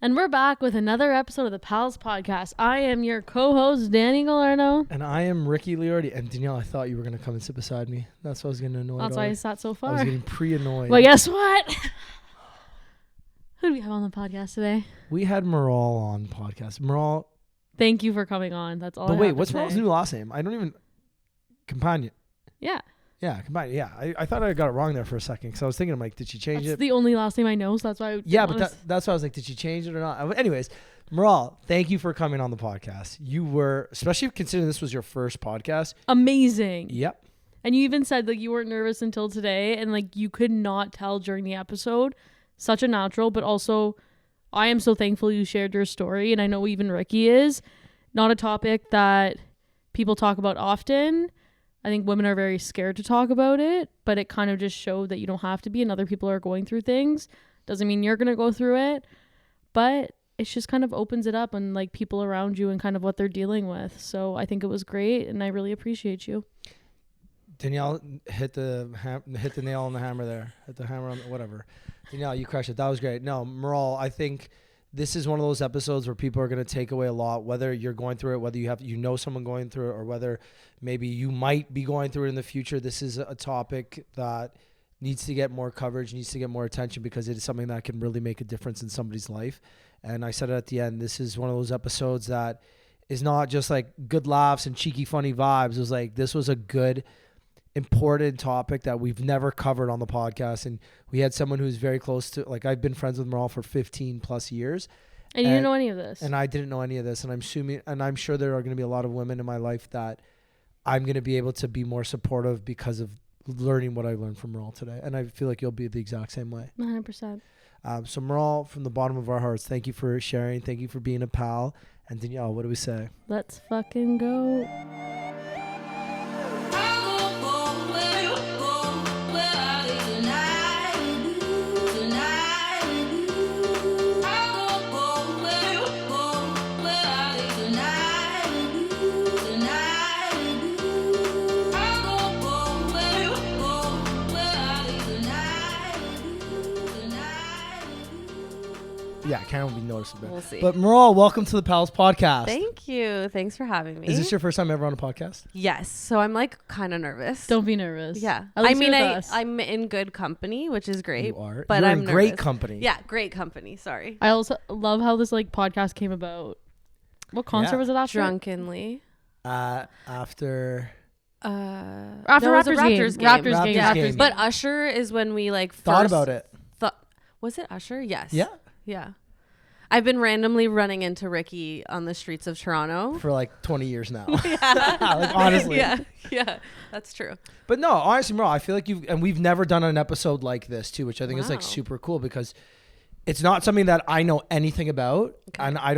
And we're back with another episode of the Pals Podcast. I am your co-host, Danny Galerno. And I am Ricky Liordi. And Danielle, I thought you were going to come and sit beside me. That's why I was getting annoyed. That's why I sat so far. I was getting pre-annoyed. Well, guess what? Who do we have on the podcast today? We had Maral on podcast. Maral. Thank you for coming on. That's all. But wait, what's Maral's new last name? I don't even. Campana. Yeah. Yeah, Campana. Yeah, I thought I got it wrong there for a second because I was thinking, I'm like, did she change it? That's the only last name I know, so that's why. That's why I was like, did she change it or not? Anyways, Maral, thank you for coming on the podcast. You were, especially considering this was your first podcast. Amazing. Yep. And you even said like you weren't nervous until today, and like you could not tell during the episode. Such a natural, but also I am so thankful you shared your story, and I know even Ricky is. Not a topic that people talk about often. I think women are very scared to talk about it, but it kind of just showed that you don't have to be, and other people are going through things. Doesn't mean you're going to go through it, but it just kind of opens it up and like people around you and kind of what they're dealing with. So I think it was great, and I really appreciate you. Danielle hit the nail on the hammer there. Hit the hammer on whatever. Danielle, you crushed it. That was great. No, Maral, I think this is one of those episodes where people are going to take away a lot, whether you're going through it, whether you know someone going through it, or whether maybe you might be going through it in the future. This is a topic that needs to get more coverage, needs to get more attention, because it is something that can really make a difference in somebody's life. And I said it at the end, this is one of those episodes that is not just like good laughs and cheeky, funny vibes. It was like, this was a good, important topic that we've never covered on the podcast, and we had someone who's very close to, like, I've been friends with Maral for 15 plus years, and you didn't know any of this, and I didn't know any of this, and I'm sure there are going to be a lot of women in my life that I'm going to be able to be more supportive because of learning what I learned from Maral today, and I feel like you'll be the exact same way. 100%. So Maral, from the bottom of our hearts, thank you for sharing, thank you for being a pal. And Danielle, what do we say? Let's fucking go. Yeah, I can't be noticeable. We'll see. But Maral, welcome to the Pals Podcast. Thank you. Thanks for having me. Is this your first time ever on a podcast? Yes. So I'm like kind of nervous. Don't be nervous. Yeah. I mean, I'm in good company, which is great. You are. But You're I'm in great nervous. company. Yeah, great company. Sorry. I also love how this like podcast came about. What concert was it after? Drunkenly. After Raptors game. Raptors game. But Usher is when we like thought about it. Was it Usher? Yes. Yeah. Yeah. I've been randomly running into Ricky on the streets of Toronto for like 20 years now. Yeah. Like, honestly. Yeah. That's true. But no, honestly, Maral, I feel like we've never done an episode like this too, which I think is like Wow. super cool, because it's not something that I know anything about. Okay. And I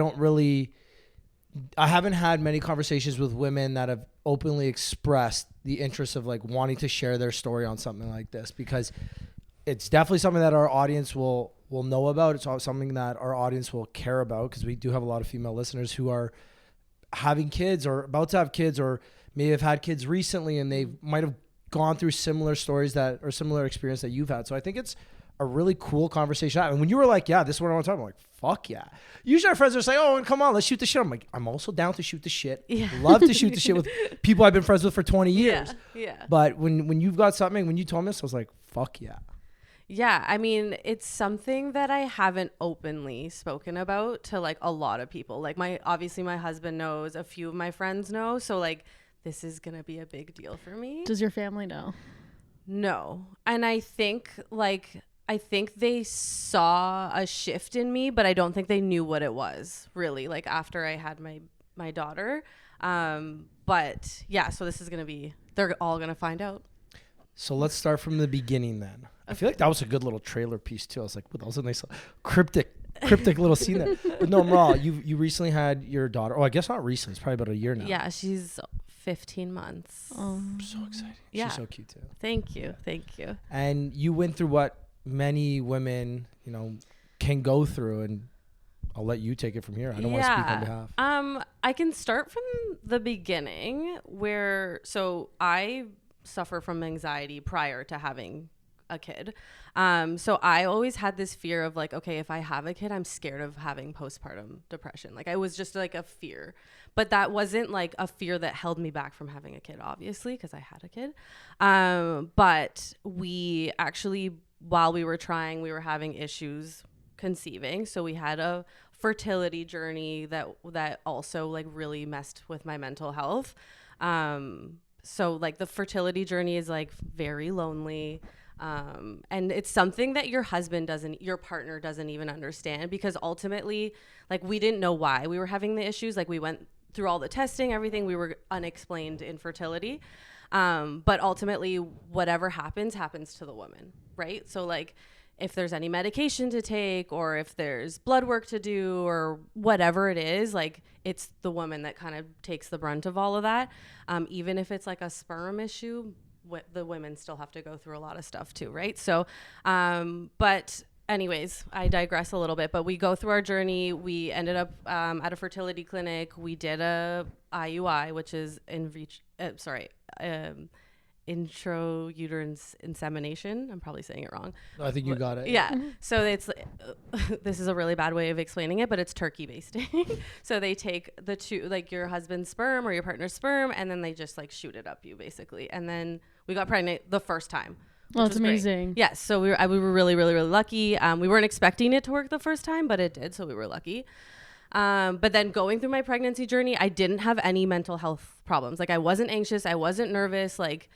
haven't had many conversations with women that have openly expressed the interest of like wanting to share their story on something like this, because it's definitely something that our audience will know about. It's something that our audience will care about, because we do have a lot of female listeners who are having kids or about to have kids, or may have had kids recently, and they might have gone through similar stories or similar experience that you've had. So I think it's a really cool conversation. And when you were like, yeah, this is what I want to talk about, I'm like, fuck yeah. Usually our friends are saying, oh, and come on, let's shoot the shit. I'm like, I'm also down to shoot the shit. Yeah. Love to shoot the shit with people I've been friends with for 20 years. Yeah. But when you've got something, when you told me this, I was like, fuck yeah. Yeah, I mean, it's something that I haven't openly spoken about to like a lot of people. Like obviously my husband knows, a few of my friends know, so like this is going to be a big deal for me. Does your family know? No. And I think they saw a shift in me, but I don't think they knew what it was really, like after I had my daughter. But yeah, so this is going to be, they're all going to find out. So let's start from the beginning then. Okay. I feel like that was a good little trailer piece too. I was like, well, that was a nice cryptic little scene there. But no, Maral, you recently had your daughter. Oh, I guess not recently. It's probably about a year now. Yeah, she's 15 months. I'm so excited. Yeah. She's so cute too. Thank you. And you went through what many women, can go through, and I'll let you take it from here. I don't want to speak on behalf. I can start from the beginning so I suffer from anxiety prior to having a kid. So I always had this fear of like, okay, if I have a kid, I'm scared of having postpartum depression. Like I was just like a fear, but that wasn't like a fear that held me back from having a kid, obviously, because I had a kid. But we actually, while we were trying, we were having issues conceiving. So we had a fertility journey that also like really messed with my mental health. So like the fertility journey is like very lonely. And it's something that your partner doesn't even understand, because ultimately, like, we didn't know why we were having the issues. Like we went through all the testing, everything, we were unexplained infertility. But ultimately whatever happens to the woman. Right. So like, if there's any medication to take, or if there's blood work to do, or whatever it is, like it's the woman that kind of takes the brunt of all of that. Even if it's like a sperm issue, the women still have to go through a lot of stuff too, right? So, but anyways, I digress a little bit, but we go through our journey. We ended up at a fertility clinic. We did a IUI, which is intrauterine insemination. I'm probably saying it wrong. No, I think you got it. Yeah. So it's this is a really bad way of explaining it, but it's turkey basting. So they take the two, like your husband's sperm or your partner's sperm, and then they just like shoot it up you basically. And then we got pregnant the first time. Well, that's amazing. Yes. Yeah, so we were really, really, really lucky. We weren't expecting it to work the first time, but it did. So we were lucky. But then going through my pregnancy journey, I didn't have any mental health problems. Like I wasn't anxious. I wasn't nervous. Like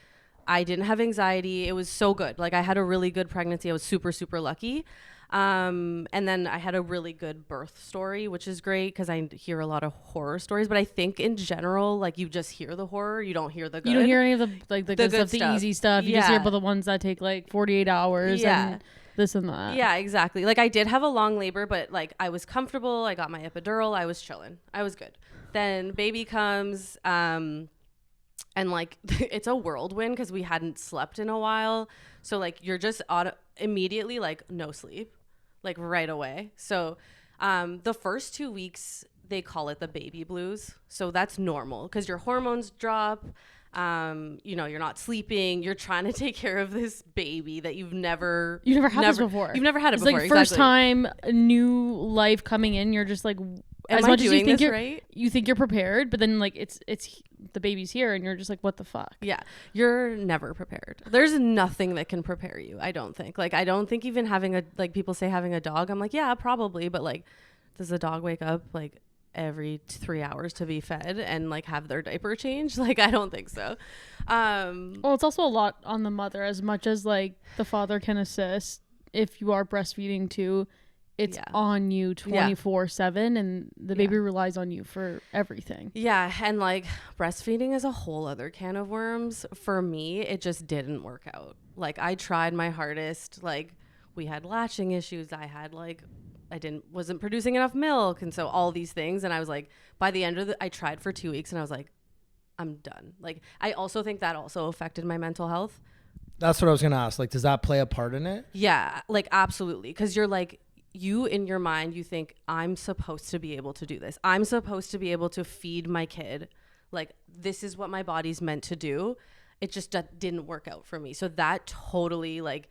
I didn't have anxiety. It was so good. Like I had a really good pregnancy. I was super, super lucky. And then I had a really good birth story, which is great because I hear a lot of horror stories. But I think in general, like you just hear the horror. You don't hear the good. You don't hear any of the like the good stuff, the easy stuff. You just hear about the ones that take like 48 hours and this and that. Yeah, exactly. Like I did have a long labor, but like I was comfortable. I got my epidural. I was chilling. I was good. Then baby comes, and like it's a whirlwind because we hadn't slept in a while. So like you're just immediately like no sleep, like right away. So the first 2 weeks, they call it the baby blues. So that's normal because your hormones drop. You're not sleeping. You're trying to take care of this baby that you've never had this before. You've never had it it's before. Like first time, new life coming in. You're just like, as much as you think you think you're prepared, but then like it's the baby's here and you're just like, what the fuck? Yeah, you're never prepared. There's nothing that can prepare you. I don't think. Like I don't think even having people say having a dog. I'm like, yeah, probably, but like, does the dog wake up like every 3 hours to be fed and like have their diaper changed? Like I don't think so. Well, it's also a lot on the mother, as much as like the father can assist if you are breastfeeding too. It's on you 24/7, and the baby relies on you for everything. Yeah, and like breastfeeding is a whole other can of worms. For me, it just didn't work out. Like I tried my hardest. Like we had latching issues. I had like wasn't producing enough milk, and so all these things. And I was like, by the end of I tried for 2 weeks, and I was like, I'm done. Like I also think that also affected my mental health. That's what I was gonna ask. Like, does that play a part in it? Yeah, like absolutely, because you're like. You in your mind, you think I'm supposed to be able to do this. I'm supposed to be able to feed my kid. Like this is what my body's meant to do. It just didn't work out for me. So that totally like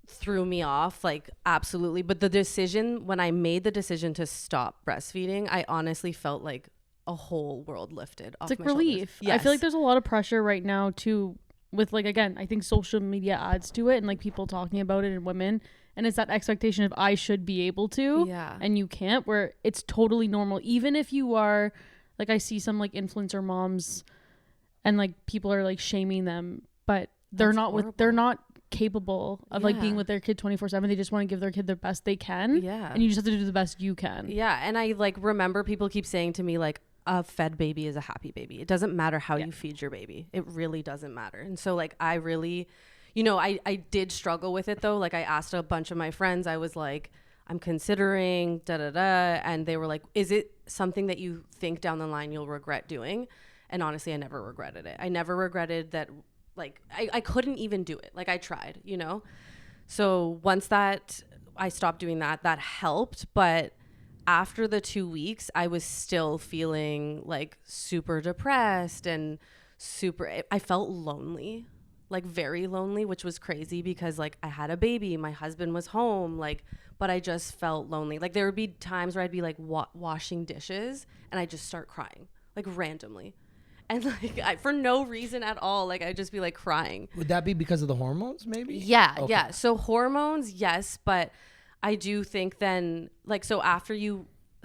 threw me off, like absolutely. But when I made the decision to stop breastfeeding, I honestly felt like a whole world lifted off my shoulders. It's like relief. Yes. I feel like there's a lot of pressure right now too with like, again, I think social media adds to it and like people talking about it and women. And it's that expectation of I should be able to, and you can't, where it's totally normal. Even if you are, like I see some like influencer moms and like people are like shaming them, but they're not capable of like being with their kid 24/7. They just want to give their kid the best they can. Yeah. And you just have to do the best you can. Yeah. And I like remember people keep saying to me like, a fed baby is a happy baby. It doesn't matter how you feed your baby. It really doesn't matter. And so like I really... I did struggle with it though. Like I asked a bunch of my friends, I was like, I'm considering and they were like, is it something that you think down the line you'll regret doing? And honestly, I never regretted it. I never regretted that. Like I couldn't even do it. Like I tried, So once that I stopped doing that helped. But after the 2 weeks, I was still feeling like super depressed and I felt lonely. like very lonely, which was crazy because like I had a baby, my husband was home, like, but I just felt lonely. Like there would be times where I'd be like washing dishes and I just start crying like randomly. And like for no reason at all, like I'd just be like crying. Would that be because of the hormones maybe? Yeah. Okay. Yeah. So hormones, yes. But I do think then like, so after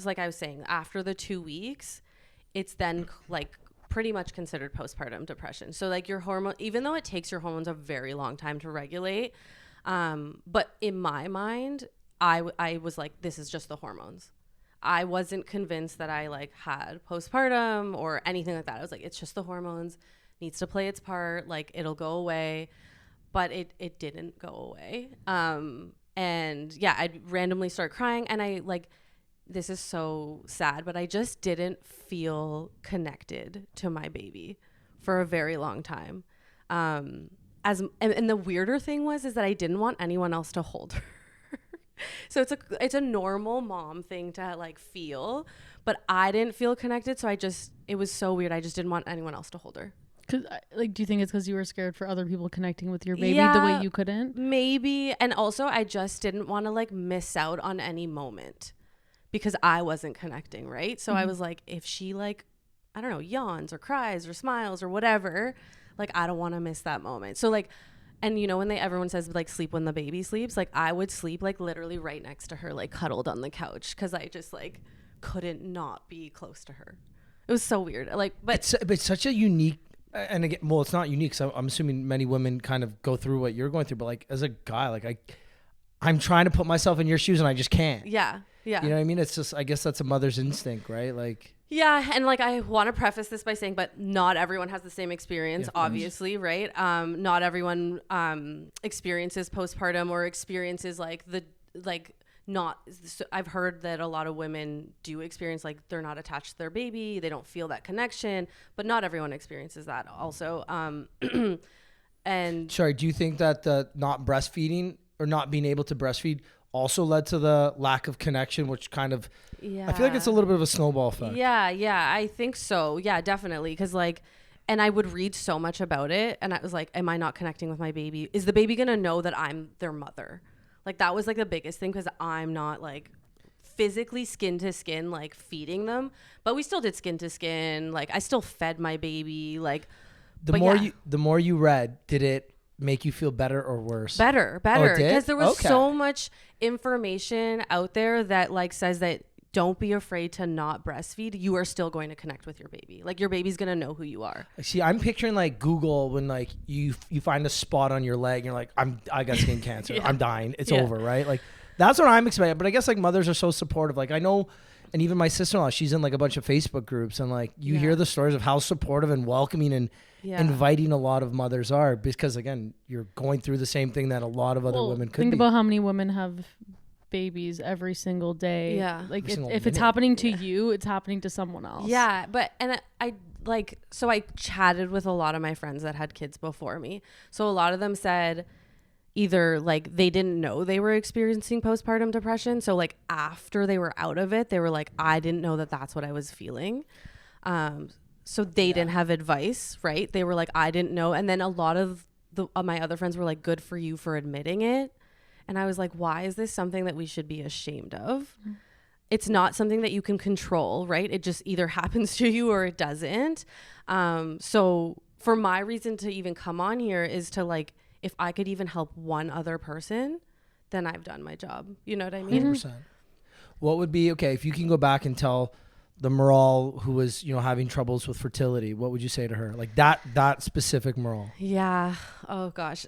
like I was saying, after the 2 weeks, it's then like pretty much considered postpartum depression. So like your hormone, even though it takes your hormones a very long time to regulate, but in my mind, I was like, this is just the hormones. I wasn't convinced that I like had postpartum or anything like that. I was like, it's just the hormones, needs to play its part, like it'll go away. But it didn't go away. And yeah, I'd randomly start crying and I like, this is so sad, but I just didn't feel connected to my baby for a very long time. And the weirder thing was that I didn't want anyone else to hold her. So it's a normal mom thing to like feel, but I didn't feel connected. So it was so weird. I just didn't want anyone else to hold her. Cause like, do you think it's because you were scared for other people connecting with your baby the way you couldn't? Maybe. And also I just didn't want to like miss out on any moment because I wasn't connecting. Right. So I was like, if she like, I don't know, yawns or cries or smiles or whatever, like, I don't want to miss that moment. So like, and you know, when everyone says like sleep when the baby sleeps, like I would sleep like literally right next to her, like cuddled on the couch. Cause I just like couldn't not be close to her. It was so weird. Like, but it's such a unique, and again, well, it's not unique. So I'm assuming many women kind of go through what you're going through, but like as a guy, like I'm trying to put myself in your shoes and I just can't. Yeah. Yeah. You know what I mean? It's just, I guess that's a mother's instinct, right? Like, yeah. And like, I want to preface this by saying, but not everyone has the same experience, obviously, right? Not everyone experiences postpartum or experiences I've heard that a lot of women do experience like they're not attached to their baby, they don't feel that connection, but not everyone experiences that also. And sorry, do you think that the not breastfeeding or not being able to breastfeed also led to the lack of connection, which kind of, I feel like it's a little bit of a snowball effect. Yeah, I think so. Yeah, definitely. Because like, and I would read so much about it and I was like, am I not connecting with my baby? Is the baby going to know that I'm their mother? Like that was like the biggest thing because I'm not like physically skin to skin, like feeding them, but we still did skin to skin. Like I still fed my baby. Like the more you read, did it make you feel better or worse? Better. Oh, Because there was so much information out there that like says that don't be afraid to not breastfeed. You are still going to connect with your baby. Like your baby's going to know who you are. See, I'm picturing like Google when like you find a spot on your leg and you're like, I got skin cancer. Yeah. I'm dying. It's over, right? Like that's what I'm expecting. But I guess like mothers are so supportive. Like I know, and even my sister-in-law, she's in like a bunch of Facebook groups and like you hear the stories of how supportive and welcoming and inviting a lot of mothers are, because again, you're going through the same thing that a lot of other women could think be. about how many women have babies every single day. Yeah. Like Every single if it's minute. happening to you, it's happening to someone else. Yeah. But, and I like, so I chatted with a lot of my friends that had kids before me. So a lot of them said either like they didn't know they were experiencing postpartum depression. So like after they were out of it, they were like, I didn't know that that's what I was feeling. So they didn't have advice, right? They were like, I didn't know. And then a lot of my other friends were like, good for you for admitting it. And I was like, why is this something that we should be ashamed of? It's not something that you can control, right? It just either happens to you or it doesn't. So for my reason to even come on here is to like, if I could even help one other person, then I've done my job. You know what I mean? 100%. What would be, okay, if you can go back and tell the Maral who was, having troubles with fertility, what would you say to her? Like that specific Maral. Yeah. Oh gosh.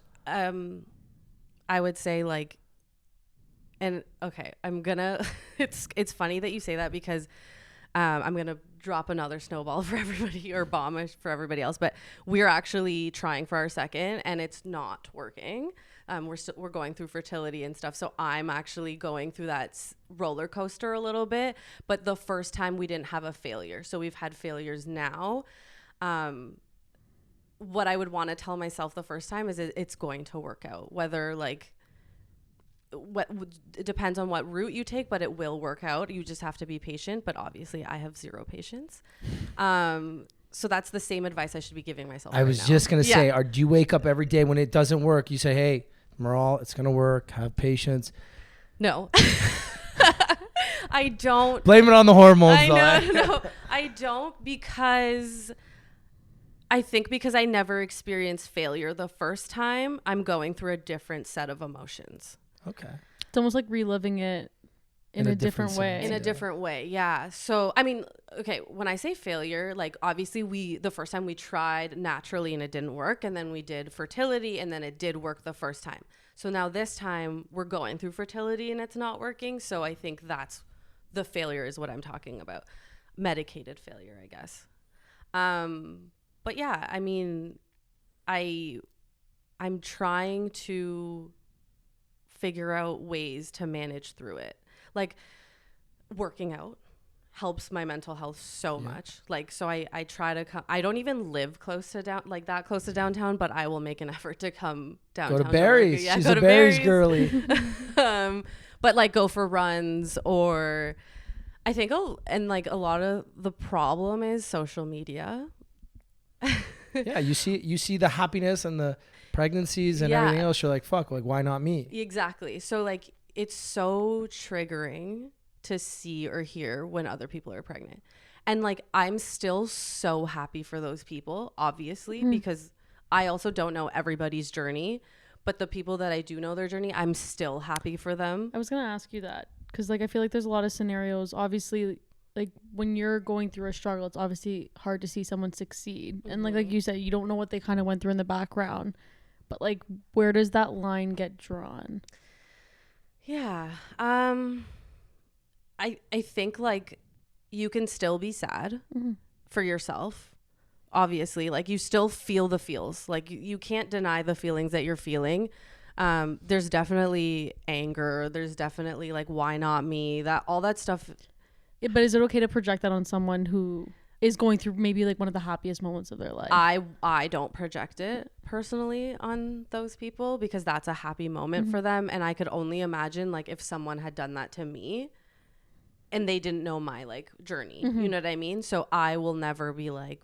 I would say like, and okay, I'm gonna, it's funny that you say that because I'm gonna drop another snowball for everybody or bomb for everybody else, but we're actually trying for our second and it's not working. We're going through fertility and stuff. So I'm actually going through that roller coaster a little bit, but the first time we didn't have a failure. So we've had failures now. What I would want to tell myself the first time is it's going to work out, whether like it depends on what route you take, but it will work out. You just have to be patient. But obviously I have zero patience. So that's the same advice I should be giving myself. I was just going to say, do you wake up every day when it doesn't work? You say, hey, Maral, it's going to work. Have patience. No. I don't. Blame it on the hormones, No, I don't, because I think because I never experienced failure the first time, I'm going through a different set of emotions. Okay. It's almost like reliving it in a different way. In a different way, yeah. So, I mean, okay, when I say failure, like obviously the first time we tried naturally and it didn't work, and then we did fertility and then it did work the first time. So now this time we're going through fertility and it's not working. So I think that's the failure is what I'm talking about. Medicated failure, I guess. But yeah, I mean, I'm trying to figure out ways to manage through it. Like working out helps my mental health so much. Like, so I try to come, I don't even live close to close to downtown, but I will make an effort to come downtown. Go to Barry's. Yeah, She's go a to Barry's Barry's. girly. But like go for runs, or I think, and like a lot of the problem is social media. Yeah, you see the happiness and the pregnancies and everything else. You're like, fuck, like why not me? Exactly. So like it's so triggering to see or hear when other people are pregnant. And like I'm still so happy for those people, obviously, because I also don't know everybody's journey, but the people that I do know their journey, I'm still happy for them. I was going to ask you that because like I feel like there's a lot of scenarios, obviously, like when you're going through a struggle, it's obviously hard to see someone succeed. And like you said, you don't know what they kind of went through in the background, but like where does that line get drawn? Yeah. I think like you can still be sad for yourself. Obviously, like you still feel the feels. Like you can't deny the feelings that you're feeling. There's definitely anger. There's definitely like, why not me? That all that stuff. But is it okay to project that on someone who is going through maybe like one of the happiest moments of their life? I don't project it personally on those people because that's a happy moment for them. And I could only imagine like if someone had done that to me and they didn't know my like journey, you know what I mean? So I will never be like,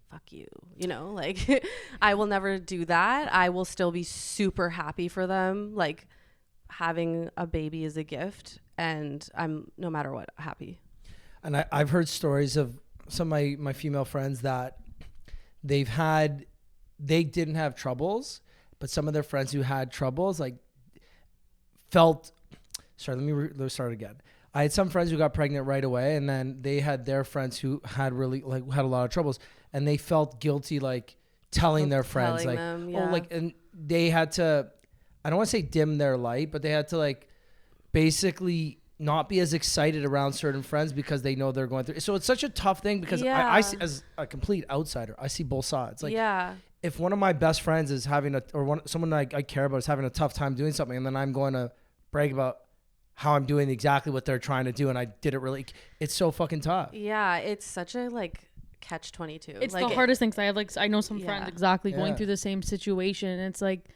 fuck you, you know, like I will never do that. I will still be super happy for them. Like having a baby is a gift, and I'm no matter what happy. And I've heard stories of some of my female friends that they didn't have troubles, but some of their friends who had troubles like felt, sorry, let me start again. I had some friends who got pregnant right away, and then they had their friends who had really like had a lot of troubles, and they felt guilty like telling their friends like, them, oh, like, and they had to, I don't want to say dim their light, but they had to like basically not be as excited around certain friends because they know they're going through. So it's such a tough thing because I see, as a complete outsider, I see both sides. Like, if one of my best friends is having someone I care about is having a tough time doing something, and then I'm going to brag about how I'm doing exactly what they're trying to do, and I did it really, it's so fucking tough. Yeah, it's such a like catch-22. It's like the hardest thing, because I know some friends exactly going through the same situation, and it's like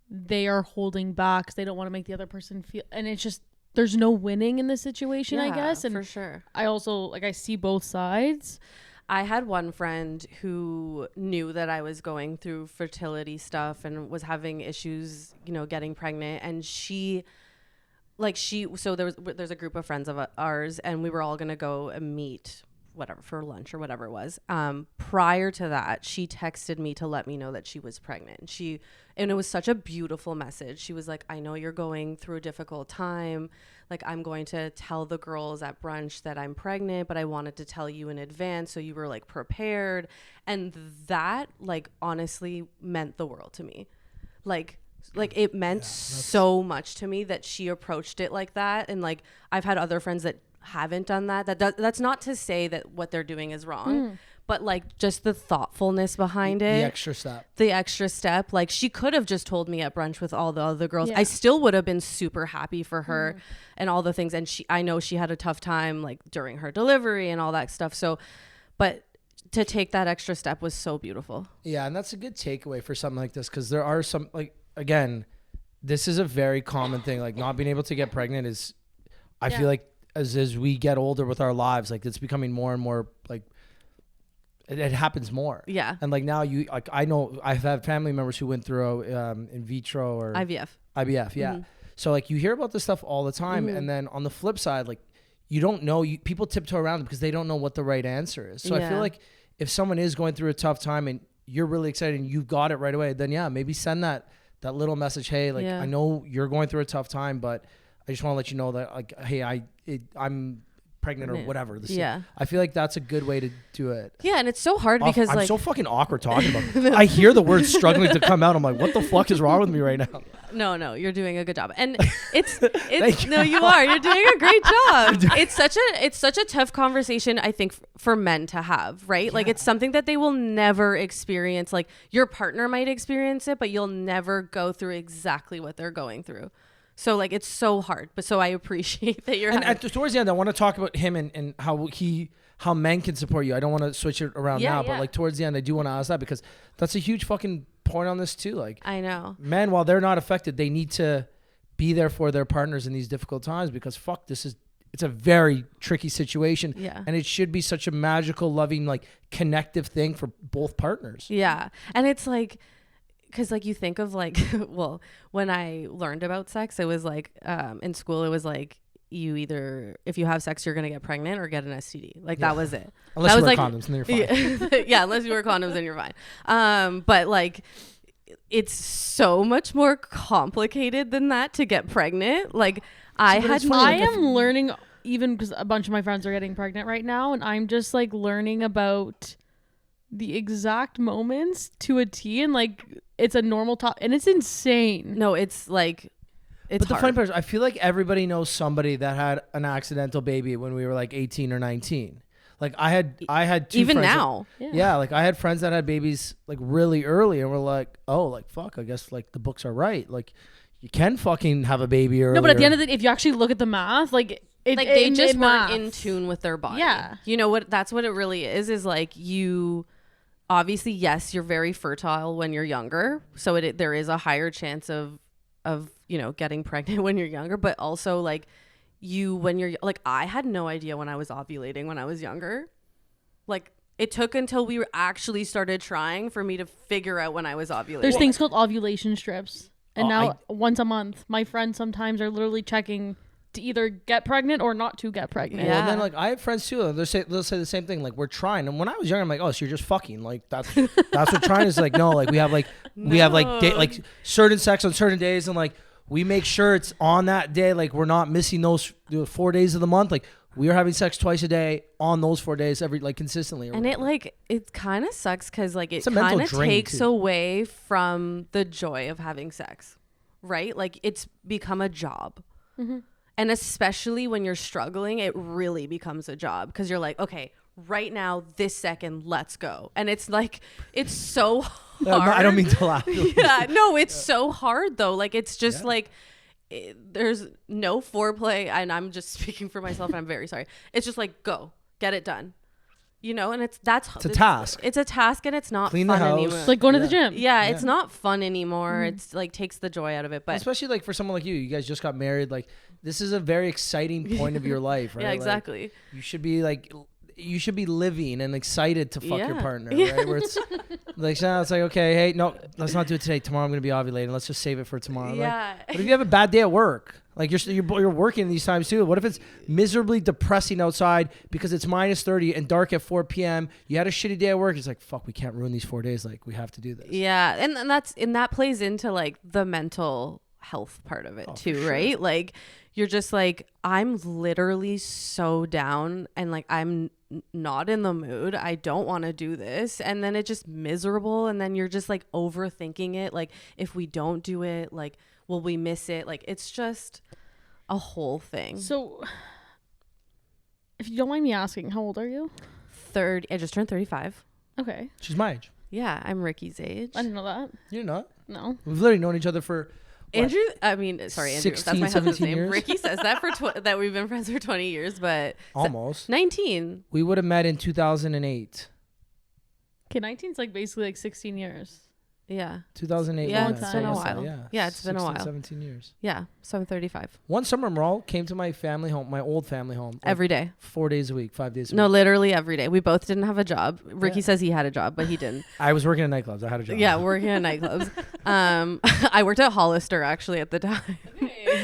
they are holding back because they don't want to make the other person feel, and it's just there's no winning in this situation, I guess. And for sure, I also like I see both sides. I had one friend who knew that I was going through fertility stuff and was having issues, you know, getting pregnant, and so there's a group of friends of ours, and we were all gonna go and meet whatever for lunch or whatever it was. Prior to that, she texted me to let me know that she was pregnant. And it was such a beautiful message. She was like, I know you're going through a difficult time. Like, I'm going to tell the girls at brunch that I'm pregnant, but I wanted to tell you in advance so you were like prepared. And that like honestly meant the world to me. Like it meant so much to me that she approached it like that. And like I've had other friends that haven't done that. That's not to say that what they're doing is wrong, but like just the thoughtfulness behind it, the extra step. Like she could have just told me at brunch with all the other girls. I still would have been super happy for her and all the things. And I know she had a tough time like during her delivery and all that stuff. So, but to take that extra step was so beautiful. Yeah. And that's a good takeaway for something like this. 'Cause there are some, like, again, this is a very common thing. Like not being able to get pregnant is, I feel like as we get older with our lives, like it's becoming more and more like it happens more. Yeah. And like now I know I've had family members who went through in vitro or IVF. IVF. Yeah. Mm-hmm. So like you hear about this stuff all the time. Mm-hmm. And then on the flip side, like you don't know, people tiptoe around it because they don't know what the right answer is. So I feel like if someone is going through a tough time and you're really excited and you've got it right away, then maybe send that little message. Hey, like I know you're going through a tough time, but I just want to let you know that like, hey, I'm pregnant or whatever. I feel like that's a good way to do it. Yeah, and it's so hard because I'm like so fucking awkward talking about it. I hear the words struggling to come out. I'm like, what the fuck is wrong with me right now? No, you're doing a good job. And it's no, you are. You're doing a great job. It's such a tough conversation, I think, for men to have, right? Like it's something that they will never experience. Like your partner might experience it, but you'll never go through exactly what they're going through. So like it's so hard, but so I appreciate that you're. And towards the end, I want to talk about him and how men can support you. I don't want to switch it around now, but like towards the end, I do want to ask that because that's a huge fucking point on this too. Like I know men, while they're not affected, they need to be there for their partners in these difficult times because it's a very tricky situation. Yeah. And it should be such a magical, loving, like connective thing for both partners. Yeah, and it's like. Because like you think of like, well, when I learned about sex, it was like in school, it was like you either, if you have sex, you're going to get pregnant or get an STD. Like that was it. Unless that you wear was condoms, then you're fine. Yeah, unless you wear condoms, then you're fine. But like, it's so much more complicated than that to get pregnant. Like I am learning even because a bunch of my friends are getting pregnant right now. And I'm just like learning about the exact moments to a T, and like it's a normal top, and it's insane. No, it's like it's but the hard. funny part is I feel like everybody knows somebody that had an accidental baby when we were like 18 or 19. Like I had two even friends now like I had friends that had babies like really early and we're like, oh, like fuck, I guess like the books are right, like you can fucking have a baby earlier. No, but at the end of the day, if you actually look at the math, like they just weren't in tune with their body. Yeah, you know what, that's what it really is like you obviously, yes, you're very fertile when you're younger, so there is a higher chance of getting pregnant when you're younger. But also, like when you're like, I had no idea when I was ovulating when I was younger. Like it took until we actually started trying for me to figure out when I was ovulating. There's things called ovulation strips, and now once a month, my friends sometimes are literally checking to either get pregnant or not to get pregnant. Yeah. Well, and then like I have friends too. They'll say the same thing. Like we're trying. And when I was younger, I'm like, oh, so you're just fucking. Like that's what trying is. Like no, like we have like like certain sex on certain days, and like we make sure it's on that day. Like we're not missing those 4 days of the month. Like we are having sex twice a day on those 4 days consistently. And it kind of sucks because like it kind of takes away from the joy of having sex, right? Like it's become a job. Mm-hmm. And especially when you're struggling, it really becomes a job because you're like, okay, right now, this second, let's go. And it's like, it's so hard. No, I don't mean to laugh. Yeah, no, it's so hard though. Like, it's just like, there's no foreplay. And I'm just speaking for myself and I'm very sorry. It's just like, go, get it done. You know, and it's a task. It's a task and it's not Clean fun the house. anymore. It's like going to the gym. Yeah, it's not fun anymore. It's like takes the joy out of it. But especially like for someone like you guys just got married. Like this is a very exciting point of your life, right? Yeah, exactly. Like, you should be living and excited to fuck your partner, right? Where it's like, now it's like, okay, hey, no, let's not do it today. Tomorrow I'm going to be ovulating. Let's just save it for tomorrow. Yeah. Like, but if you have a bad day at work, like you're working these times too. What if it's miserably depressing outside because it's -30 and dark at 4 p.m. You had a shitty day at work. It's like, fuck, we can't ruin these 4 days. Like we have to do this. Yeah. And that plays into like the mental health part of it too, sure. Right? Like you're just like, I'm literally so down and like I'm not in the mood. I don't want to do this. And then it's just miserable. And then you're just like overthinking it. Like if we don't do it, like, will we miss it? Like it's just a whole thing. So if you don't mind me asking, how old are you? 30. I just turned 35. Okay. She's my age. Yeah, I'm Ricky's age. I didn't know that. You're not? No. We've literally known each other for Andrew, Andrew, 16, that's my husband's name. Years? Ricky says that that we've been friends for 20 years, but almost 19. We would have met in 2008. Okay, 19's like basically like 16 years. Yeah. 2008. Yeah, it's been a while. Yeah, it's been a while. 17 years. Yeah. So I'm 35. One summer, Maral came to my family home, my old family home. Like Every day. 4 days a week, 5 days a No, week. literally every day. We both didn't have a job. Ricky Yeah. says he had a job, but he didn't. I was working in nightclubs. I had a job. Yeah, working at nightclubs. I worked at Hollister actually at the time.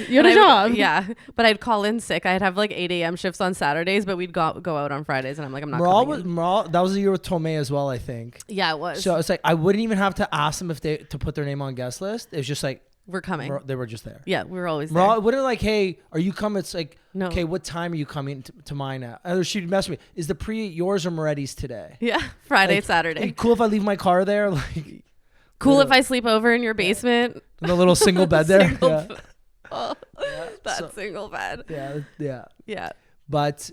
You had a job. Yeah, but I'd call in sick. I'd have like 8 a.m. shifts on Saturdays, but we'd go out on Fridays, and I'm like, I'm not coming in. That was the year with Tomei as well, I think. Yeah, it was. So it's like I wouldn't even have to ask them if they to put their name on guest list. It was just like We're coming. they were just there. Yeah, we were always Maral, there. it wouldn't like, hey, are you coming? It's like, No. okay, what time are you coming to mine at? Or she'd mess with me. Is the pre yours or Moretti's today? Yeah, Friday, Like, Saturday. Cool if I leave my car there, like Cool if I sleep over in your basement. in a little single bed there. Single Yeah. Oh, Yeah, that so- single bed. yeah. Yeah. But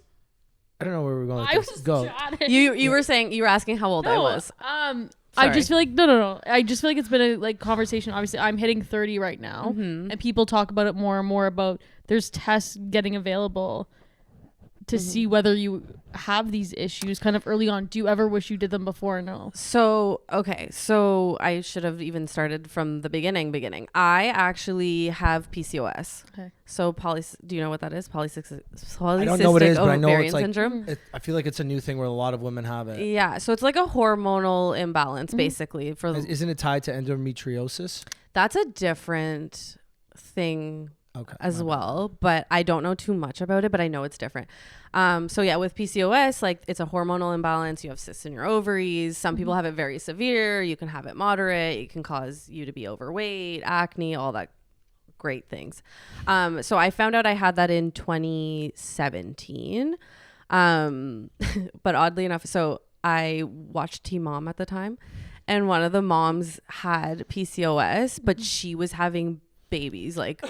I don't know where we're going. With I this. was Go. chatting. You were saying, you were asking how old I was. I Sorry. just feel like no. I just feel like it's been a like conversation. Obviously, I'm hitting 30 right now, Mm-hmm. and people talk about it more and more. About there's tests getting available to Mm-hmm. see whether you have these issues kind of early on. Do you ever wish you did them before? No. So, okay. So I should have even started from the beginning. I actually have PCOS. Okay. So do you know what that is? Polycystic I don't know what it is, but I know ovarian it's like syndrome. I feel like it's a new thing where a lot of women have it. Yeah. So it's like a hormonal imbalance, basically. Isn't it tied to endometriosis? That's a different thing Okay. as my bad. well, but I don't know too much about it, but I know it's different. So yeah, with PCOS, like it's a hormonal imbalance. You have cysts in your ovaries. Some people have it very severe. You can have it moderate. It can cause you to be overweight, acne, all that great things. So I found out I had that in 2017. But oddly enough, so I watched Teen Mom at the time, and one of the moms had PCOS, but she was having babies, like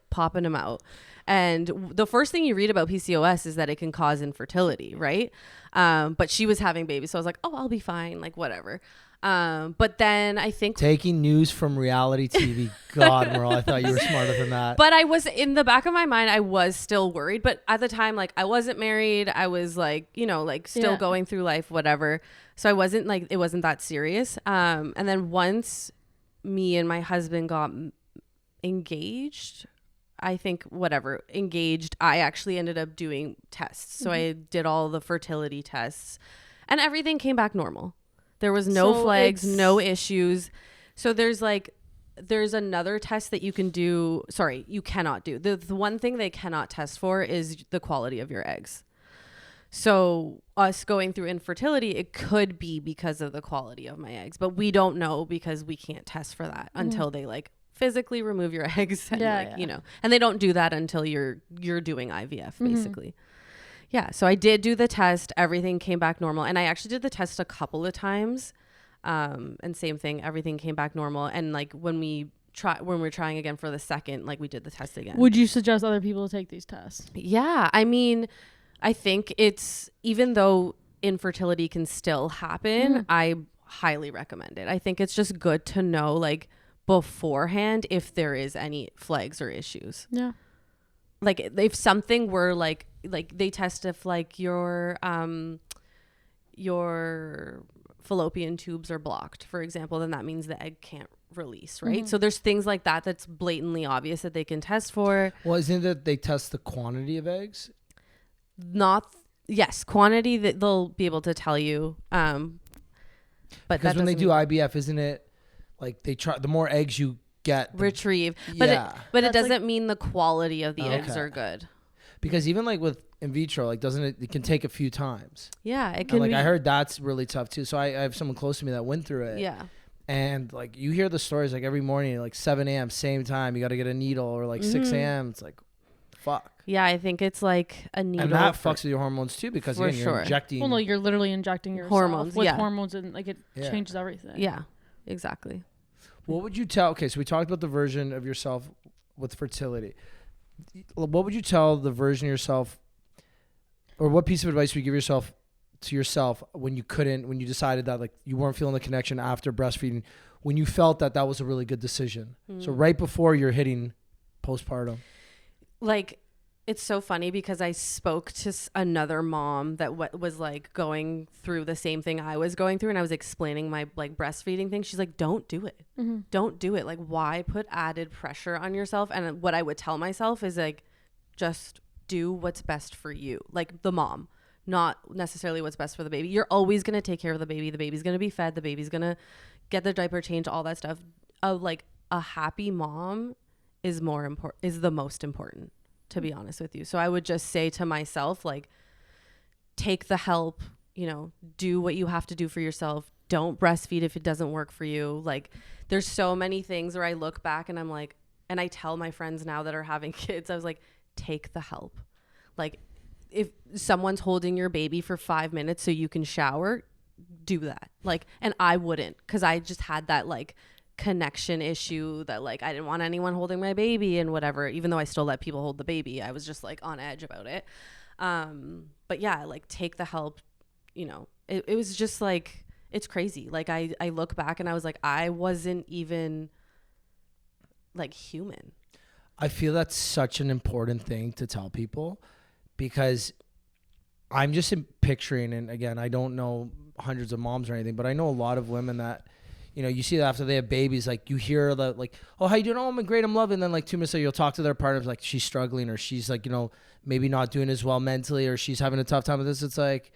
popping them out. And the first thing you read about PCOS is that it can cause infertility, right? But she was having babies, so I was like, oh, I'll be fine, like whatever. But then I think Taking news from reality TV. God, Maral, I thought you were smarter than that. But I was, in the back of my mind, I was still worried. But at the time, like, I wasn't married. I was like, like still Yeah. going through life, whatever. So I wasn't like, it wasn't that serious. And then once me and my husband got engaged, I actually ended up doing tests. So I did all the fertility tests and everything came back normal. There was no So flags, it's- no issues. So there's another test that you can do. Sorry, you cannot do. The one thing they cannot test for is the quality of your eggs. So us going through infertility, it could be because of the quality of my eggs, but we don't know because we can't test for that until they like physically remove your eggs and and they don't do that until you're doing IVF basically. Yeah. So I did do the test. Everything came back normal. And I actually did the test a couple of times. And same thing, everything came back normal. And like when we're trying again for the second, like we did the test again. Would you suggest other people to take these tests? Yeah. I mean, I think it's, even though infertility can still happen, I highly recommend it. I think it's just good to know like beforehand if there is any flags or issues. Yeah. Like if something were like they test if like your fallopian tubes are blocked, for example, then that means the egg can't release, right? So there's things like that that's blatantly obvious that they can test for. Well, isn't it they test the quantity of eggs? Yes, quantity that they'll be able to tell you. But Because when they do IVF, isn't it like they try, the more eggs you get, retrieve, but yeah. it That's doesn't mean the quality of the eggs Okay. are good. Because even like with in vitro, like doesn't it can take a few times. Yeah, it And can like be. I heard that's really tough too. So I have someone close to me that went through it. Yeah. And like you hear the stories like every morning, like 7 a.m. same time, you got to get a needle, or like 6 a.m. It's like, fuck. Yeah, I think it's like a needle. And that fucks with your hormones too, because For again, you're sure. injecting. Well, no, you're literally injecting yourself Hormones, with yeah. hormones, and like it Yeah. changes everything. Yeah, exactly. What would you tell? Okay, so we talked about the version of yourself with fertility. What would you tell the version of yourself, or what piece of advice would you give yourself when you decided that like you weren't feeling the connection after breastfeeding, when you felt that that was a really good decision? So right before you're hitting postpartum. Like It's so funny because I spoke to another mom that was like going through the same thing I was going through, and I was explaining my like breastfeeding thing. She's like, don't do it. Don't do it. Like, why put added pressure on yourself? And what I would tell myself is like, just do what's best for you. Like the mom, not necessarily what's best for the baby. You're always going to take care of the baby. The baby's going to be fed. The baby's going to get the diaper changed, all that stuff. Like a happy mom is the most important, to be honest with you. So I would just say to myself, like, take the help, you know, do what you have to do for yourself. Don't breastfeed if it doesn't work for you. Like, there's so many things where I look back and I'm like, and I tell my friends now that are having kids, I was like, take the help. Like, if someone's holding your baby for 5 minutes so you can shower, do that. Like, and I wouldn't, because I just had that like connection issue that like I didn't want anyone holding my baby and whatever, even though I still let people hold the baby. I was just like on edge about it. But yeah, like take the help, you know. It was just like, it's crazy. Like I look back and I was like, I wasn't even like human. I feel that's such an important thing to tell people, because I'm just picturing, and again, I don't know hundreds of moms or anything, but I know a lot of women that, you know, you see that after they have babies, like you hear that, like, oh, how you doing? Oh, I'm great, I'm loving. And then like 2 minutes later, you'll talk to their partner, like she's struggling, or she's like, you know, maybe not doing as well mentally, or she's having a tough time with this. It's like,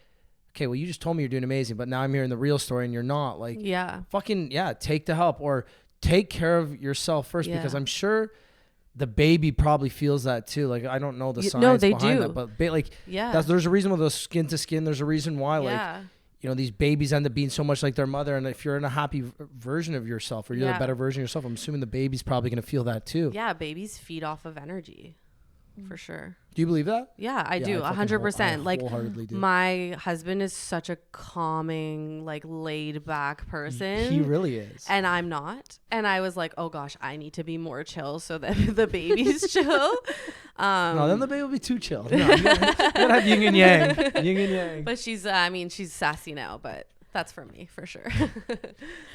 okay, well, you just told me you're doing amazing, but now I'm hearing the real story and you're not. Like, yeah, fucking, yeah, take the help, or take care of yourself first, because I'm sure the baby probably feels that too. Like, I don't know the science behind that, but like, there's a reason with those skin to skin. There's a reason why, like, you know, these babies end up being so much like their mother. And if you're in a happy version of yourself, or you're the better version of yourself, I'm assuming the baby's probably going to feel that too. Yeah, babies feed off of energy, for sure. Do you believe that? Yeah, I do. 100%. Like, my husband is such a calming, like laid back person. He really is. And I'm not. And I was like, oh gosh, I need to be more chill so that the baby's chill. No, then the baby will be too chill. No, you gotta have yin and yang. Yin and yang. But she's, I mean, she's sassy now, but that's for me, for sure.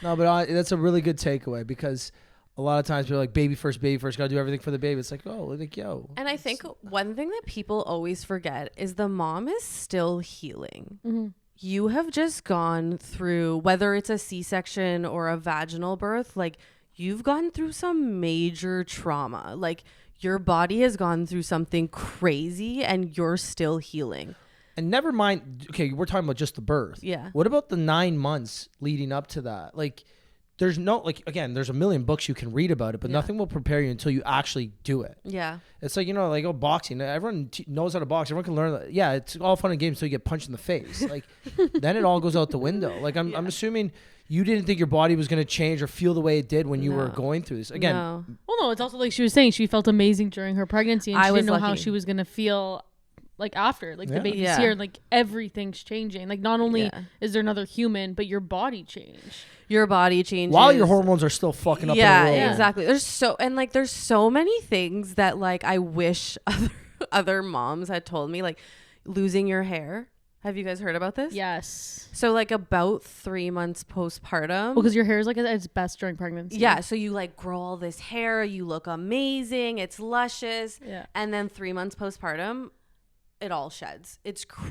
No, but that's a really good takeaway, because a lot of times we're like, baby first, gotta do everything for the baby. It's like, oh, like, yo. And I think one thing that people always forget is the mom is still healing. Mm-hmm. You have just gone through, whether it's a C-section or a vaginal birth, like you've gone through some major trauma. Like your body has gone through something crazy and you're still healing. And never mind, okay, we're talking about just the birth. Yeah. What about the 9 months leading up to that? Like, there's no, like, again, there's a million books you can read about it, but nothing will prepare you until you actually do it. Yeah. It's like, you know, like, oh, boxing. Everyone knows how to box. Everyone can learn that. Yeah, it's all fun and games until you get punched in the face. Like, then it all goes out the window. Like, I'm assuming you didn't think your body was going to change or feel the way it did when you were going through this. Again. No. Well, no, it's also like she was saying, she felt amazing during her pregnancy, and she didn't know how she was going to feel like after, like the baby's here, like everything's changing. Like not only is there another human, but your body changed. Your body changes while your hormones are still fucking up. Yeah, exactly. There's so many things that like I wish other moms had told me, like losing your hair. Have you guys heard about this? Yes. So like about 3 months postpartum. Well, because your hair is like at its best during pregnancy. Yeah. So you like grow all this hair, you look amazing, it's luscious. Yeah. And then 3 months postpartum, it all sheds.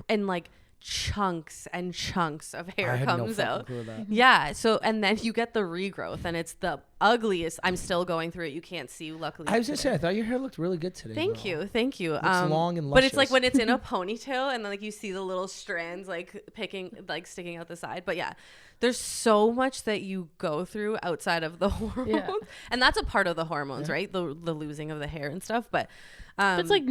And like chunks and chunks of hair comes out. Yeah. So, and then you get the regrowth and it's the ugliest. I'm still going through it. You can't see, luckily. I was gonna say, I thought your hair looked really good today. Thank you. It's long and luscious. But it's like when it's in a ponytail and then like you see the little strands like sticking out the side. But yeah, there's so much that you go through outside of the hormones. Yeah. And that's a part of the hormones, right? The losing of the hair and stuff. But it's like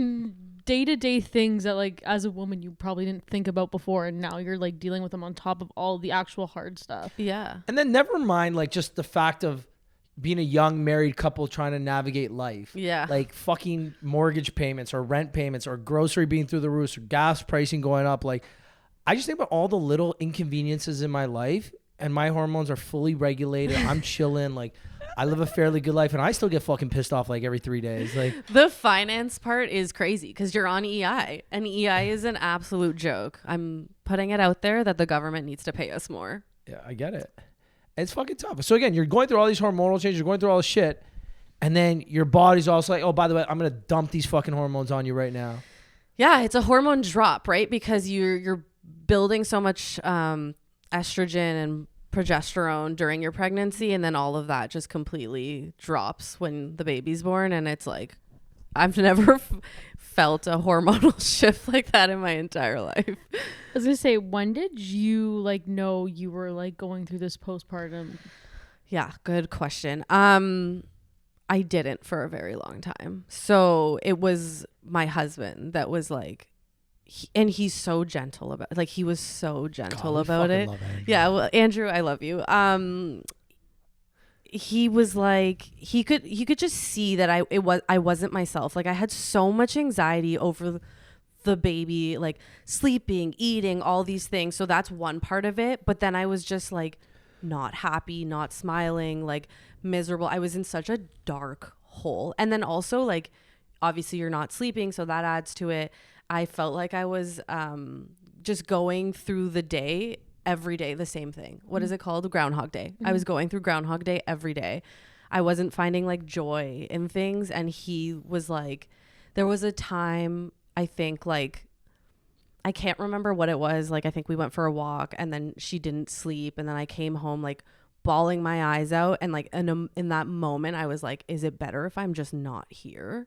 day-to-day things that like as a woman you probably didn't think about before, and now you're like dealing with them on top of all the actual hard stuff. Yeah. And then never mind like just the fact of being a young married couple trying to navigate life. Yeah. Like fucking mortgage payments or rent payments or grocery being through the roof or gas pricing going up. Like I just think about all the little inconveniences in my life, and my hormones are fully regulated. I'm chilling. Like I live a fairly good life, and I still get fucking pissed off like every 3 days. Like the finance part is crazy because you're on EI, and EI is an absolute joke. I'm putting it out there that the government needs to pay us more. Yeah, I get it. It's fucking tough. So again, you're going through all these hormonal changes, you're going through all this shit, And then your body's also like, oh, by the way, I'm going to dump these fucking hormones on you right now. Yeah, it's a hormone drop, right? Because you're building so much estrogen and progesterone during your pregnancy, and then all of that just completely drops when the baby's born. And it's like, I've never felt a hormonal shift like that in my entire life. I was gonna say, when did you like know you were like going through this postpartum? Yeah, good question. I didn't for a very long time. So it was my husband that was like, and he's so gentle about it. Like, he was so gentle about it. Yeah, well, Andrew, I love you. He was like, he could just see that I wasn't myself. Like, I had so much anxiety over the baby, like sleeping, eating, all these things. So that's one part of it. But then I was just like not happy, not smiling, like miserable. I was in such a dark hole. And then also, like, obviously you're not sleeping, so that adds to it. I felt like I was just going through the day, every day, the same thing. What is it called? Groundhog Day. I was going through Groundhog Day every day. I wasn't finding like joy in things. And he was like, there was a time, I think, like, I can't remember what it was. Like, I think we went for a walk and then she didn't sleep. And then I came home like bawling my eyes out. And like in that moment, I was like, is it better if I'm just not here?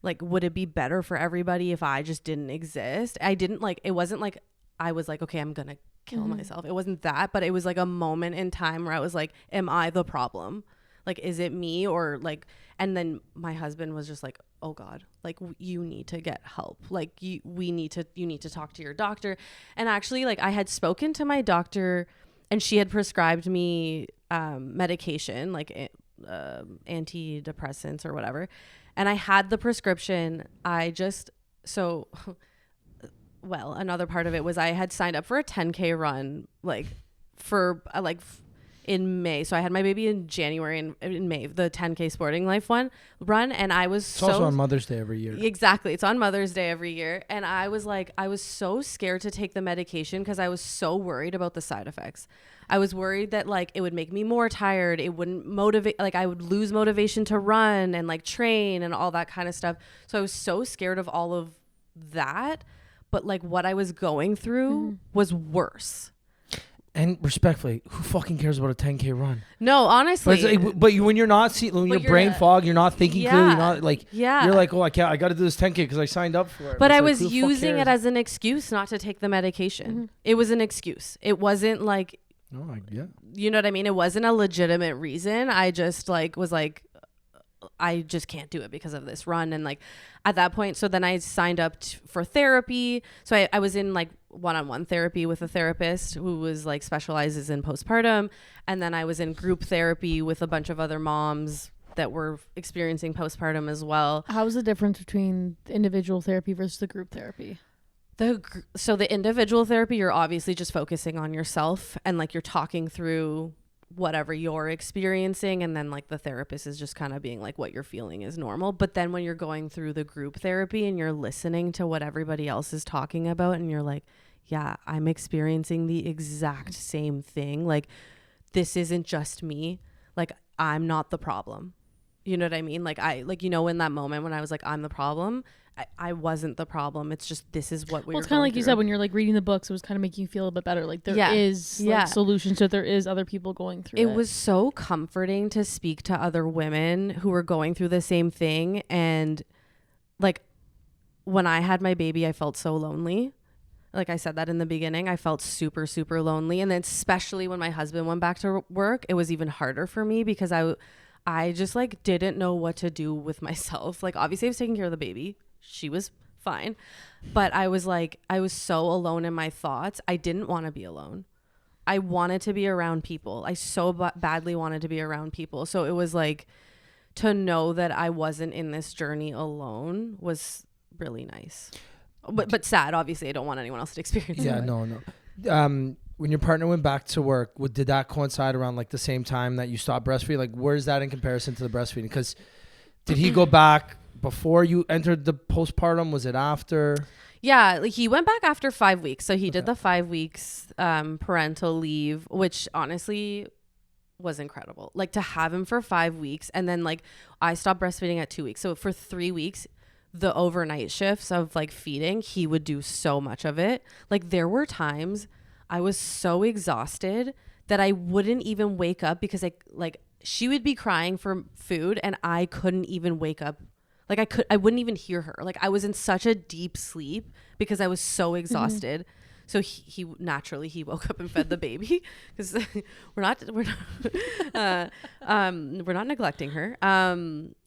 Like, would it be better for everybody if I just didn't exist? I didn't like, it wasn't like I was like, okay, I'm going to kill myself. It wasn't that, but it was like a moment in time where I was like, am I the problem? Like, is it me? Or like, and then my husband was just like, oh God, like you need to get help. Like you need to talk to your doctor. And actually, like, I had spoken to my doctor and she had prescribed me medication, like antidepressants or whatever. And I had the prescription. Well, another part of it was I had signed up for a 10K run, like in May. So I had my baby in January and in May, the 10K Sporting Life run. And I was also on Mother's Day every year. Exactly. It's on Mother's Day every year. And I was like, I was so scared to take the medication because I was so worried about the side effects. I was worried that like it would make me more tired. It wouldn't motivate, like I would lose motivation to run and like train and all that kind of stuff. So I was so scared of all of that. But like what I was going through was worse. And respectfully, who fucking cares about a 10K run? No, honestly. But when you're not when you're brain fog, you're not thinking clearly. You're not like, you're like, oh, I got to do this 10K because I signed up for it. But I was using it as an excuse not to take the medication. It was an excuse. It wasn't like, you know what I mean? It wasn't a legitimate reason. I just like was like, I just can't do it because of this run. And like at that point, so then I signed up for therapy. So I was in like one-on-one therapy with a therapist who was like specializes in postpartum. And then I was in group therapy with a bunch of other moms that were experiencing postpartum as well. How's the difference between the individual therapy versus the group therapy? So the individual therapy, you're obviously just focusing on yourself and like you're talking through whatever you're experiencing, and then like the therapist is just kind of being like, what you're feeling is normal. But then when you're going through the group therapy and you're listening to what everybody else is talking about and you're like, yeah, I'm experiencing the exact same thing. Like, this isn't just me. Like, I'm not the problem. You know what I mean? Like, in that moment when I was like, I'm the problem, I wasn't the problem. It's just, this is what we were. It's kind of like you said, when you're like reading the books, it was kind of making you feel a bit better. Like there is like solutions, so there is other people going through it. It was so comforting to speak to other women who were going through the same thing. And like when I had my baby, I felt so lonely. Like I said that in the beginning, I felt super, super lonely. And then especially when my husband went back to work, it was even harder for me because I just like didn't know what to do with myself. Like obviously I was taking care of the baby. She was fine. But I was so alone in my thoughts. I didn't want to be alone. I wanted to be around people. I so badly wanted to be around people. So it was like, to know that I wasn't in this journey alone was really nice. But sad. Obviously, I don't want anyone else to experience it. Yeah, no. When your partner went back to work, did that coincide around like the same time that you stopped breastfeeding? Like, where's that in comparison to the breastfeeding? Because did he go back before you entered the postpartum? Was it after? Yeah, like he went back after 5 weeks. So he did the 5 weeks parental leave, which honestly was incredible. Like to have him for 5 weeks, and then like I stopped breastfeeding at 2 weeks. So for 3 weeks, the overnight shifts of like feeding, he would do so much of it. Like there were times I was so exhausted that I wouldn't even wake up because she would be crying for food and I couldn't even wake up. Like I wouldn't even hear her. Like I was in such a deep sleep because I was so exhausted. Mm-hmm. So he naturally woke up and fed the baby because we're not neglecting her.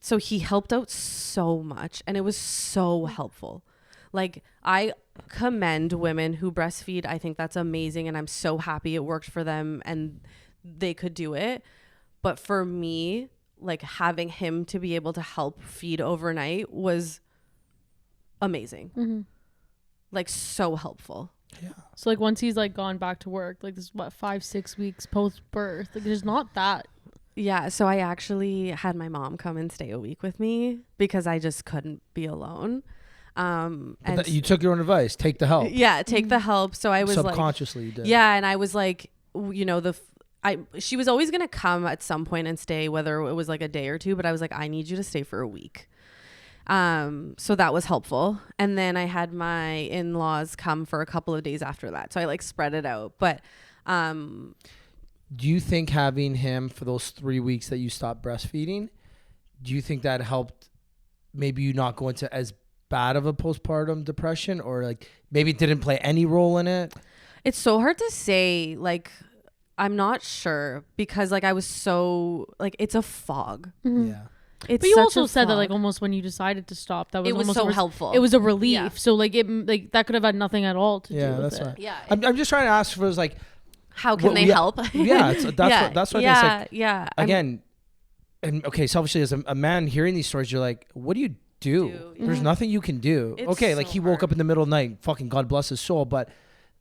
So he helped out so much and it was so helpful. Like I commend women who breastfeed. I think that's amazing and I'm so happy it worked for them and they could do it. But for me, like having him to be able to help feed overnight was amazing. Mm-hmm. Like so helpful. Yeah. So like once he's like gone back to work, like this is what 5-6 weeks post birth. Like there's not that. Yeah. So I actually had my mom come and stay a week with me because I just couldn't be alone. And you took your own advice. Take the help. Yeah, take the help. So I was subconsciously like, you did. Yeah, and I was like, you know, she was always gonna come at some point and stay, whether it was like a day or two. But I was like, I need you to stay for a week. So that was helpful. And then I had my in-laws come for a couple of days after that. So I like spread it out. But do you think having him for those 3 weeks that you stopped breastfeeding, do you think that helped maybe you not go into as bad of a postpartum depression, or like maybe it didn't play any role in it? It's so hard to say. Like, I'm not sure because like I was so like, it's a fog. Mm-hmm. Yeah. It's but you also said that like almost when you decided to stop, that was it was almost so helpful. It was a relief. Yeah. So like it like that could have had nothing at all to do with that's it. right. Yeah. I'm just trying to ask for like, how can they help? Yeah, that's what I think. Yeah. Again, and okay, selfishly as a man hearing these stories, you're like, what do you do? There's nothing you can do. It's okay, like so he woke hard. up in the middle of the night, fucking God bless his soul, but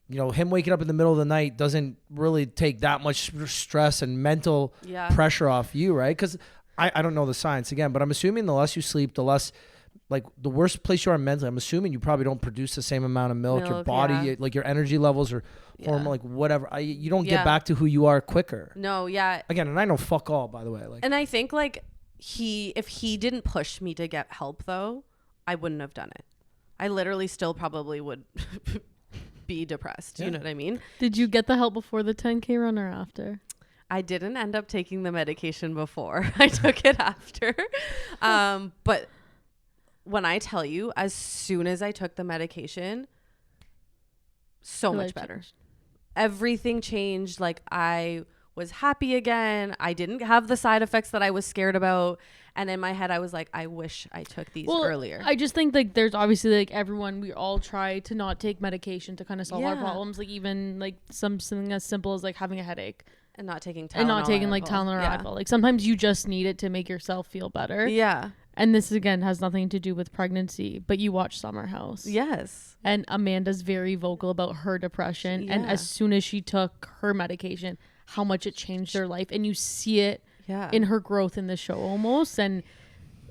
you know, him waking up in the middle of the night doesn't really take that much stress and mental pressure off you, right? Because I don't know the science again, but I'm assuming the less you sleep, the less, like the worse place you are mentally, I'm assuming you probably don't produce the same amount of milk your body, like your energy levels or hormone, like whatever. You don't get back to who you are quicker. No, yeah. Again, and I know fuck all, by the way. Like, and I think like if he didn't push me to get help though, I wouldn't have done it. I literally still probably would be depressed. You know what I mean? Did you get the help before the 10K run or after? I didn't end up taking the medication before. I took it after. But when I tell you, as soon as I took the medication, so much better. Changed. Everything changed. Like I was happy again. I didn't have the side effects that I was scared about. And in my head, I was like, I wish I took these earlier. I just think like there's obviously like we all try to not take medication to kind of solve our problems. Like even like something as simple as like having a headache. And not taking Tylenol. And not taking like Tylenol or Advil. Like sometimes you just need it to make yourself feel better. Yeah. And this again has nothing to do with pregnancy, but you watch Summer House. Yes. And Amanda's very vocal about her depression. Yeah. And as soon as she took her medication, how much it changed her life. And you see it in her growth in the show almost. And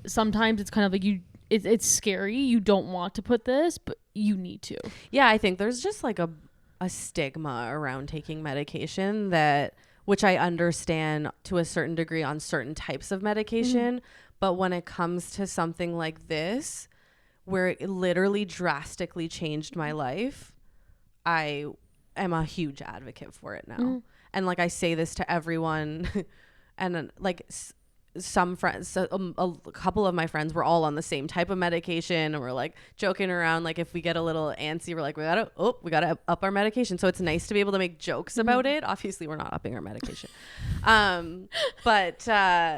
sometimes it's kind of like it's scary. You don't want to put this, but you need to. Yeah, I think there's just like a stigma around taking medication which I understand to a certain degree on certain types of medication. But when it comes to something like this, where it literally drastically changed my life, I am a huge advocate for it now. And like I say this to everyone and like some friends, a couple of my friends were all on the same type of medication and we're like joking around. Like if we get a little antsy, we're like, we gotta up our medication. So it's nice to be able to make jokes about it. Obviously we're not upping our medication. But I'm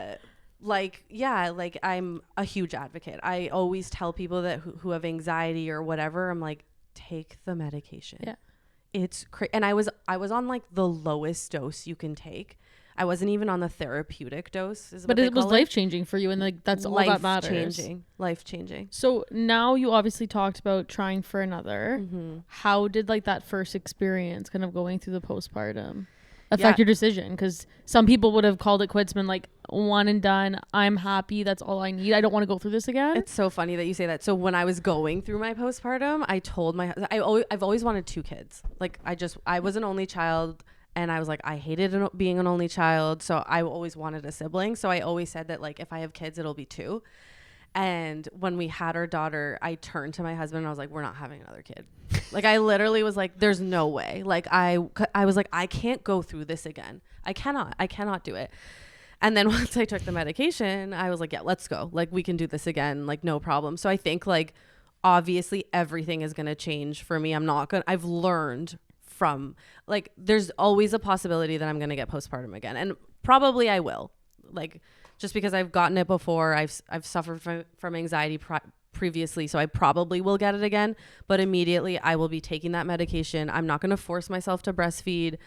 a huge advocate. I always tell people that who have anxiety or whatever, I'm like, take the medication. Yeah. It's crazy. And I was on like the lowest dose you can take. I wasn't even on the therapeutic dose. But it was life-changing for you, and like that's all that matters. Life-changing. So now you obviously talked about trying for another. How did like that first experience kind of going through the postpartum affect your decision? Because some people would have called it quits, been like, one and done. I'm happy. That's all I need. I don't want to go through this again. It's so funny that you say that. So when I was going through my postpartum, I told I've always wanted 2 kids. Like I was an only child. And I was like, I hated being an only child. So I always wanted a sibling. So I always said that like, if I have kids, it'll be 2. And when we had our daughter, I turned to my husband and I was like, we're not having another kid. Like, I literally was like, there's no way. Like, I was like, I can't go through this again. I cannot do it. And then once I took the medication, I was like, yeah, let's go. Like, we can do this again. Like, no problem. So I think like, obviously everything is going to change for me. I've learned from like, there's always a possibility that I'm going to get postpartum again. And probably I will, like, just because I've gotten it before. I've suffered from anxiety previously. So I probably will get it again, but immediately I will be taking that medication. I'm not going to force myself to breastfeed.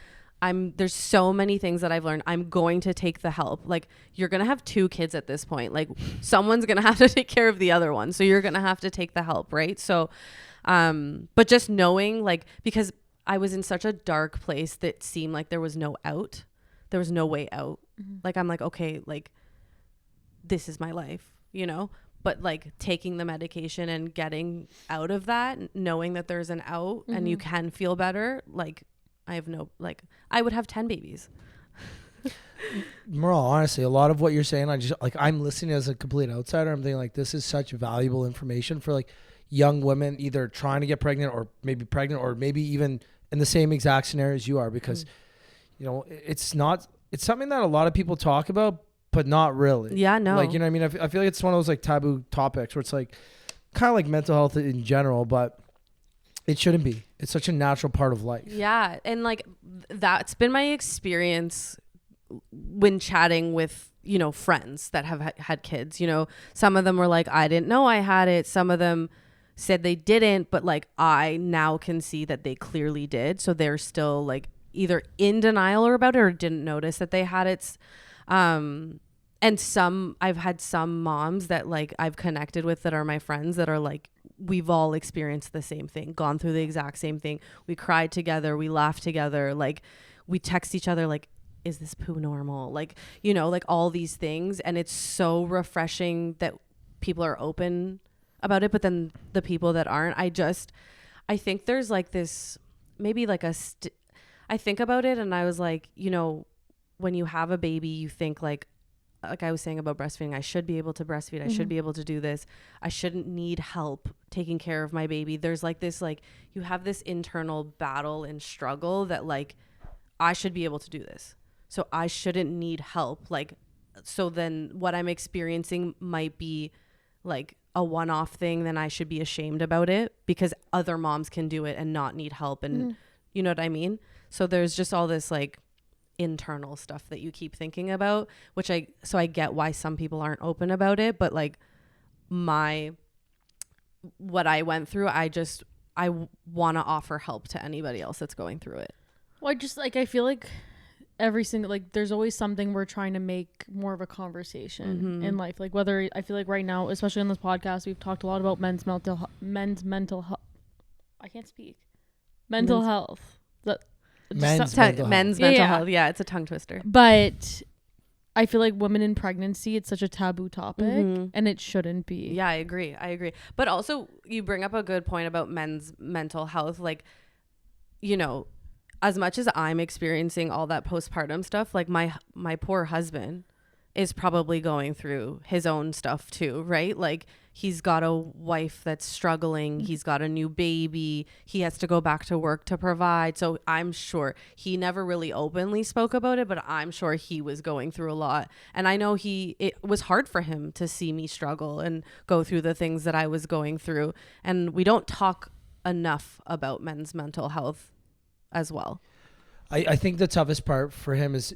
There's so many things that I've learned. I'm going to take the help. Like, you're going to have 2 kids at this point. Like, someone's going to have to take care of the other one. So you're going to have to take the help. Right. So, but just knowing, like, because I was in such a dark place that seemed like there was no out. There was no way out. Mm-hmm. Like, I'm like, okay, like, this is my life, you know? But like taking the medication and getting out of that, knowing that there's an out and you can feel better, like, I would have 10 babies. Maral, honestly, a lot of what you're saying, I'm listening as a complete outsider. I'm thinking like, this is such valuable information for like young women either trying to get pregnant or maybe even in the same exact scenario as you are, because you know, it's something that a lot of people talk about, but not really. Yeah, no. Like, you know what I mean? I feel like it's one of those like taboo topics where it's like kind of like mental health in general, but it shouldn't be. It's such a natural part of life. Yeah. And like, that's been my experience when chatting with, you know, friends that have had kids. You know, some of them were like, I didn't know I had it. Some of them said they didn't, but like, I now can see that they clearly did. So they're still like either in denial or about it or didn't notice that they had it. And I've had some moms that like I've connected with that are my friends that are like, we've all experienced the same thing, gone through the exact same thing. We cried together. We laughed together. Like, we text each other like, is this poo normal? Like, you know, like all these things. And it's so refreshing that people are open about it. But then the people that aren't, I think there's like this, maybe like I think about it and I was like, you know, when you have a baby, you think like I was saying about breastfeeding, I should be able to breastfeed. I should be able to do this. I shouldn't need help taking care of my baby. There's like this, like, you have this internal battle and struggle that like, I should be able to do this. So I shouldn't need help. Like, so then what I'm experiencing might be like a one-off thing. Then I should be ashamed about it because other moms can do it and not need help. And you know what I mean? So there's just all this like internal stuff that you keep thinking about, which I get why some people aren't open about it, but like what I went through, I want to offer help to anybody else that's going through it. Well, I feel like every single, like, there's always something we're trying to make more of a conversation in life. Like, whether, I feel like right now, especially on this podcast, we've talked a lot about men's mental health. I can't speak. Mental health. Men's mental health. Yeah, it's a tongue twister. But I feel like women in pregnancy, it's such a taboo topic and it shouldn't be. Yeah, I agree. But also, you bring up a good point about men's mental health. Like, you know, as much as I'm experiencing all that postpartum stuff, like my poor husband is probably going through his own stuff too, right? Like, he's got a wife that's struggling. He's got a new baby. He has to go back to work to provide. So I'm sure he never really openly spoke about it, but I'm sure he was going through a lot. And I know it was hard for him to see me struggle and go through the things that I was going through. And we don't talk enough about men's mental health as well. I think the toughest part for him is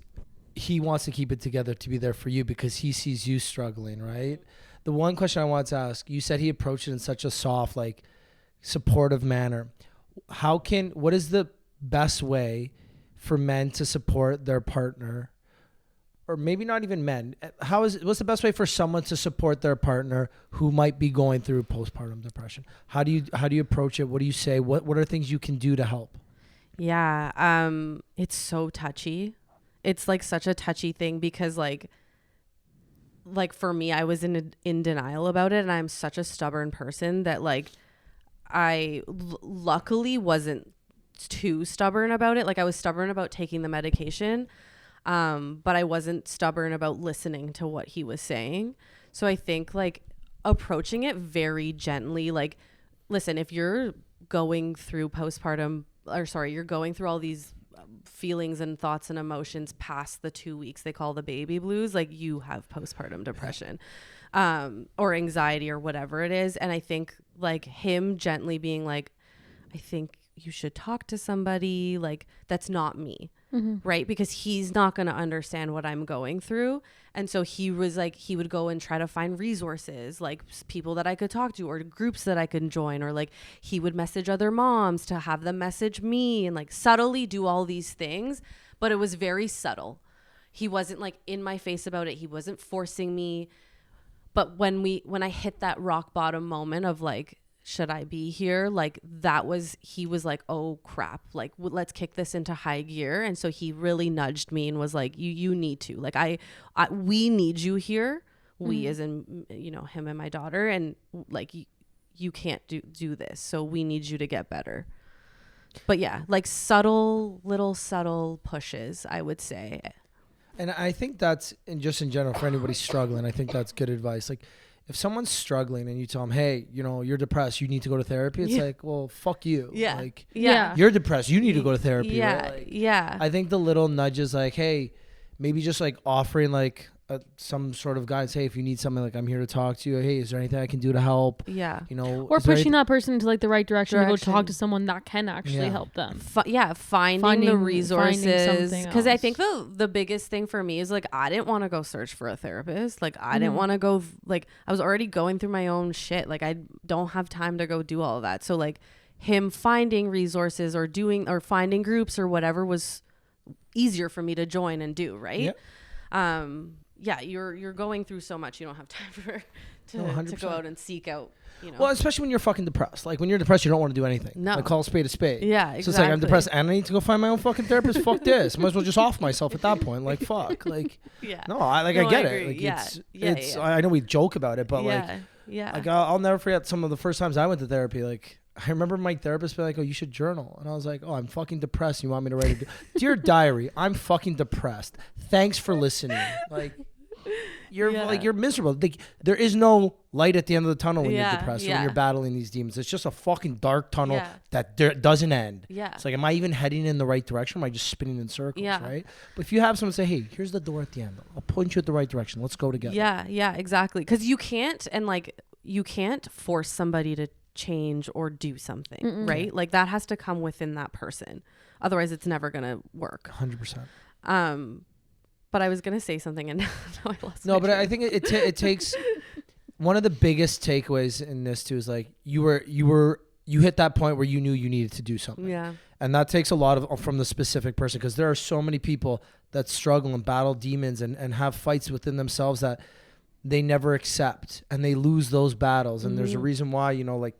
he wants to keep it together to be there for you because he sees you struggling, right? The one question I wanted to ask, you said he approached it in such a soft, like, supportive manner. What is the best way for men to support their partner? Or maybe not even men. What's the best way for someone to support their partner who might be going through postpartum depression? How do you approach it? What do you say? What are things you can do to help? Yeah, it's so touchy. It's like such a touchy thing because like for me, I was in denial about it, and I'm such a stubborn person that like I luckily wasn't too stubborn about it. Like I was stubborn about taking the medication, but I wasn't stubborn about listening to what he was saying. So I think like approaching it very gently, like, listen, if you're going through you're going through all these feelings and thoughts and emotions past the 2 weeks they call the baby blues, like you have postpartum depression, or anxiety or whatever it is. And I think like him gently being like, I think you should talk to somebody, like that's not me. Right? Because he's not going to understand what I'm going through. And so he was like, he would go and try to find resources, like people that I could talk to or groups that I could join, or like he would message other moms to have them message me and like subtly do all these things. But it was very subtle. He wasn't like in my face about it. He wasn't forcing me. But when I hit that rock bottom moment of like, should I be here? Like he was like, oh crap, like let's kick this into high gear. And so he really nudged me and was like, you need to, like, we need you here. We as in, you know, him and my daughter, and like, you can't do this. So we need you to get better. But yeah, like little subtle pushes, I would say. And I think that's, and just in general, for anybody struggling, I think that's good advice. Like, if someone's struggling and you tell them, hey, you know, you're depressed, you need to go to therapy. It's like, well, fuck you. Yeah. Like, Yeah. you're depressed, you need to go to therapy. Yeah. Right? Like, Yeah. I think the little nudges, like, hey, maybe just like offering like some sort of guidance. Hey, if you need something, like, I'm here to talk to you. Hey, is there anything I can do to help? Yeah. You know, Or pushing that person into like the right direction to go talk to someone that can actually Yeah. help them. Finding the resources. Because I think else. the biggest thing for me is like, I didn't want to go search for a therapist. Like I didn't want to go, like I was already going through my own shit. Like I don't have time to go do all of that. So like him finding resources or finding groups or whatever was easier for me to join and do. Right. Yep. Yeah, you're going through so much, you don't have time to go out and seek out, you know. Well, especially when you're fucking depressed. Like when you're depressed, you don't want to do anything. No. Like call a spade a spade. Yeah, exactly. So it's like, I'm depressed and I need to go find my own fucking therapist. Fuck this. I might as well just off myself at that point. Like, fuck. Like, yeah. No, I get agree. it. Like, Yeah. it's I know we joke about it, but yeah. like I'll never forget some of the first times I went to therapy. Like, I remember my therapist being like, oh, you should journal. And I was like, oh, I'm fucking depressed. You want me to write a dear diary, I'm fucking depressed. Thanks for listening. Like, you're miserable. Like, there is no light at the end of the tunnel when you're depressed or when you're battling these demons. It's just a fucking dark tunnel that doesn't end. Yeah. It's like, am I even heading in the right direction? Or am I just spinning in circles? Yeah. Right. But if you have someone say, hey, here's the door at the end, I'll point you at the right direction. Let's go together. Yeah, exactly. Because you can't force somebody to change or do something, right? Like that has to come within that person. Otherwise, it's never gonna work. 100%. But I was gonna say something and now I lost. No, but I think it takes one of the biggest takeaways in this too is like you hit that point where you knew you needed to do something. Yeah. And that takes a lot from the specific person, because there are so many people that struggle and battle demons and have fights within themselves that they never accept, and they lose those battles. And there's a reason why, you know, like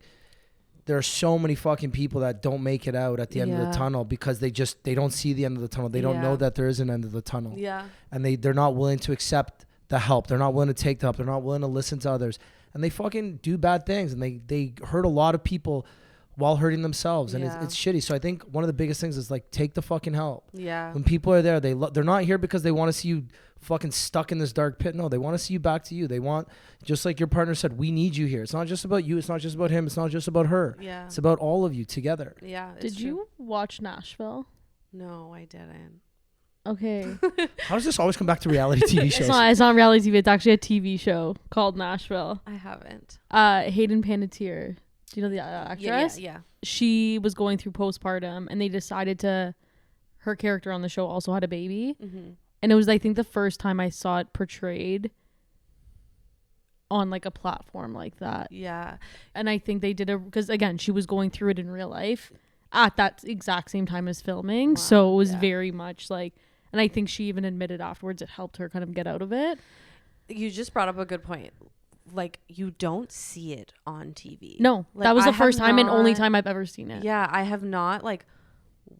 there are so many fucking people that don't make it out at the end of the tunnel because they don't see the end of the tunnel. They don't know that there is an end of the tunnel. Yeah. And they're not willing to accept the help. They're not willing to take the help. They're not willing to listen to others. And they fucking do bad things, and they hurt a lot of people while hurting themselves. And it's shitty. So I think one of the biggest things is like, take the fucking help. Yeah. When people are there, they're not here because they want to see you fucking stuck in this dark pit. No, they want to see you back to you. They want, just like your partner said, we need you here. It's not just about you. It's not just about him. It's not just about her. Yeah. It's about all of you together. Yeah. Did you watch Nashville? No, I didn't. Okay. How does this always come back to reality TV shows? It's not reality TV. It's actually a TV show called Nashville. I haven't. Hayden Panettiere. Do you know the actress? Yeah. She was going through postpartum, and they decided her character on the show also had a baby. Mm-hmm. And it was, I think, the first time I saw it portrayed on like a platform like that. Yeah. And I think they did because again, she was going through it in real life at that exact same time as filming. Wow. So it was very much like, and I think she even admitted afterwards it helped her kind of get out of it. You just brought up a good point. Like, you don't see it on TV. No, like, that was the first time and only time I've ever seen it. Yeah, I have not like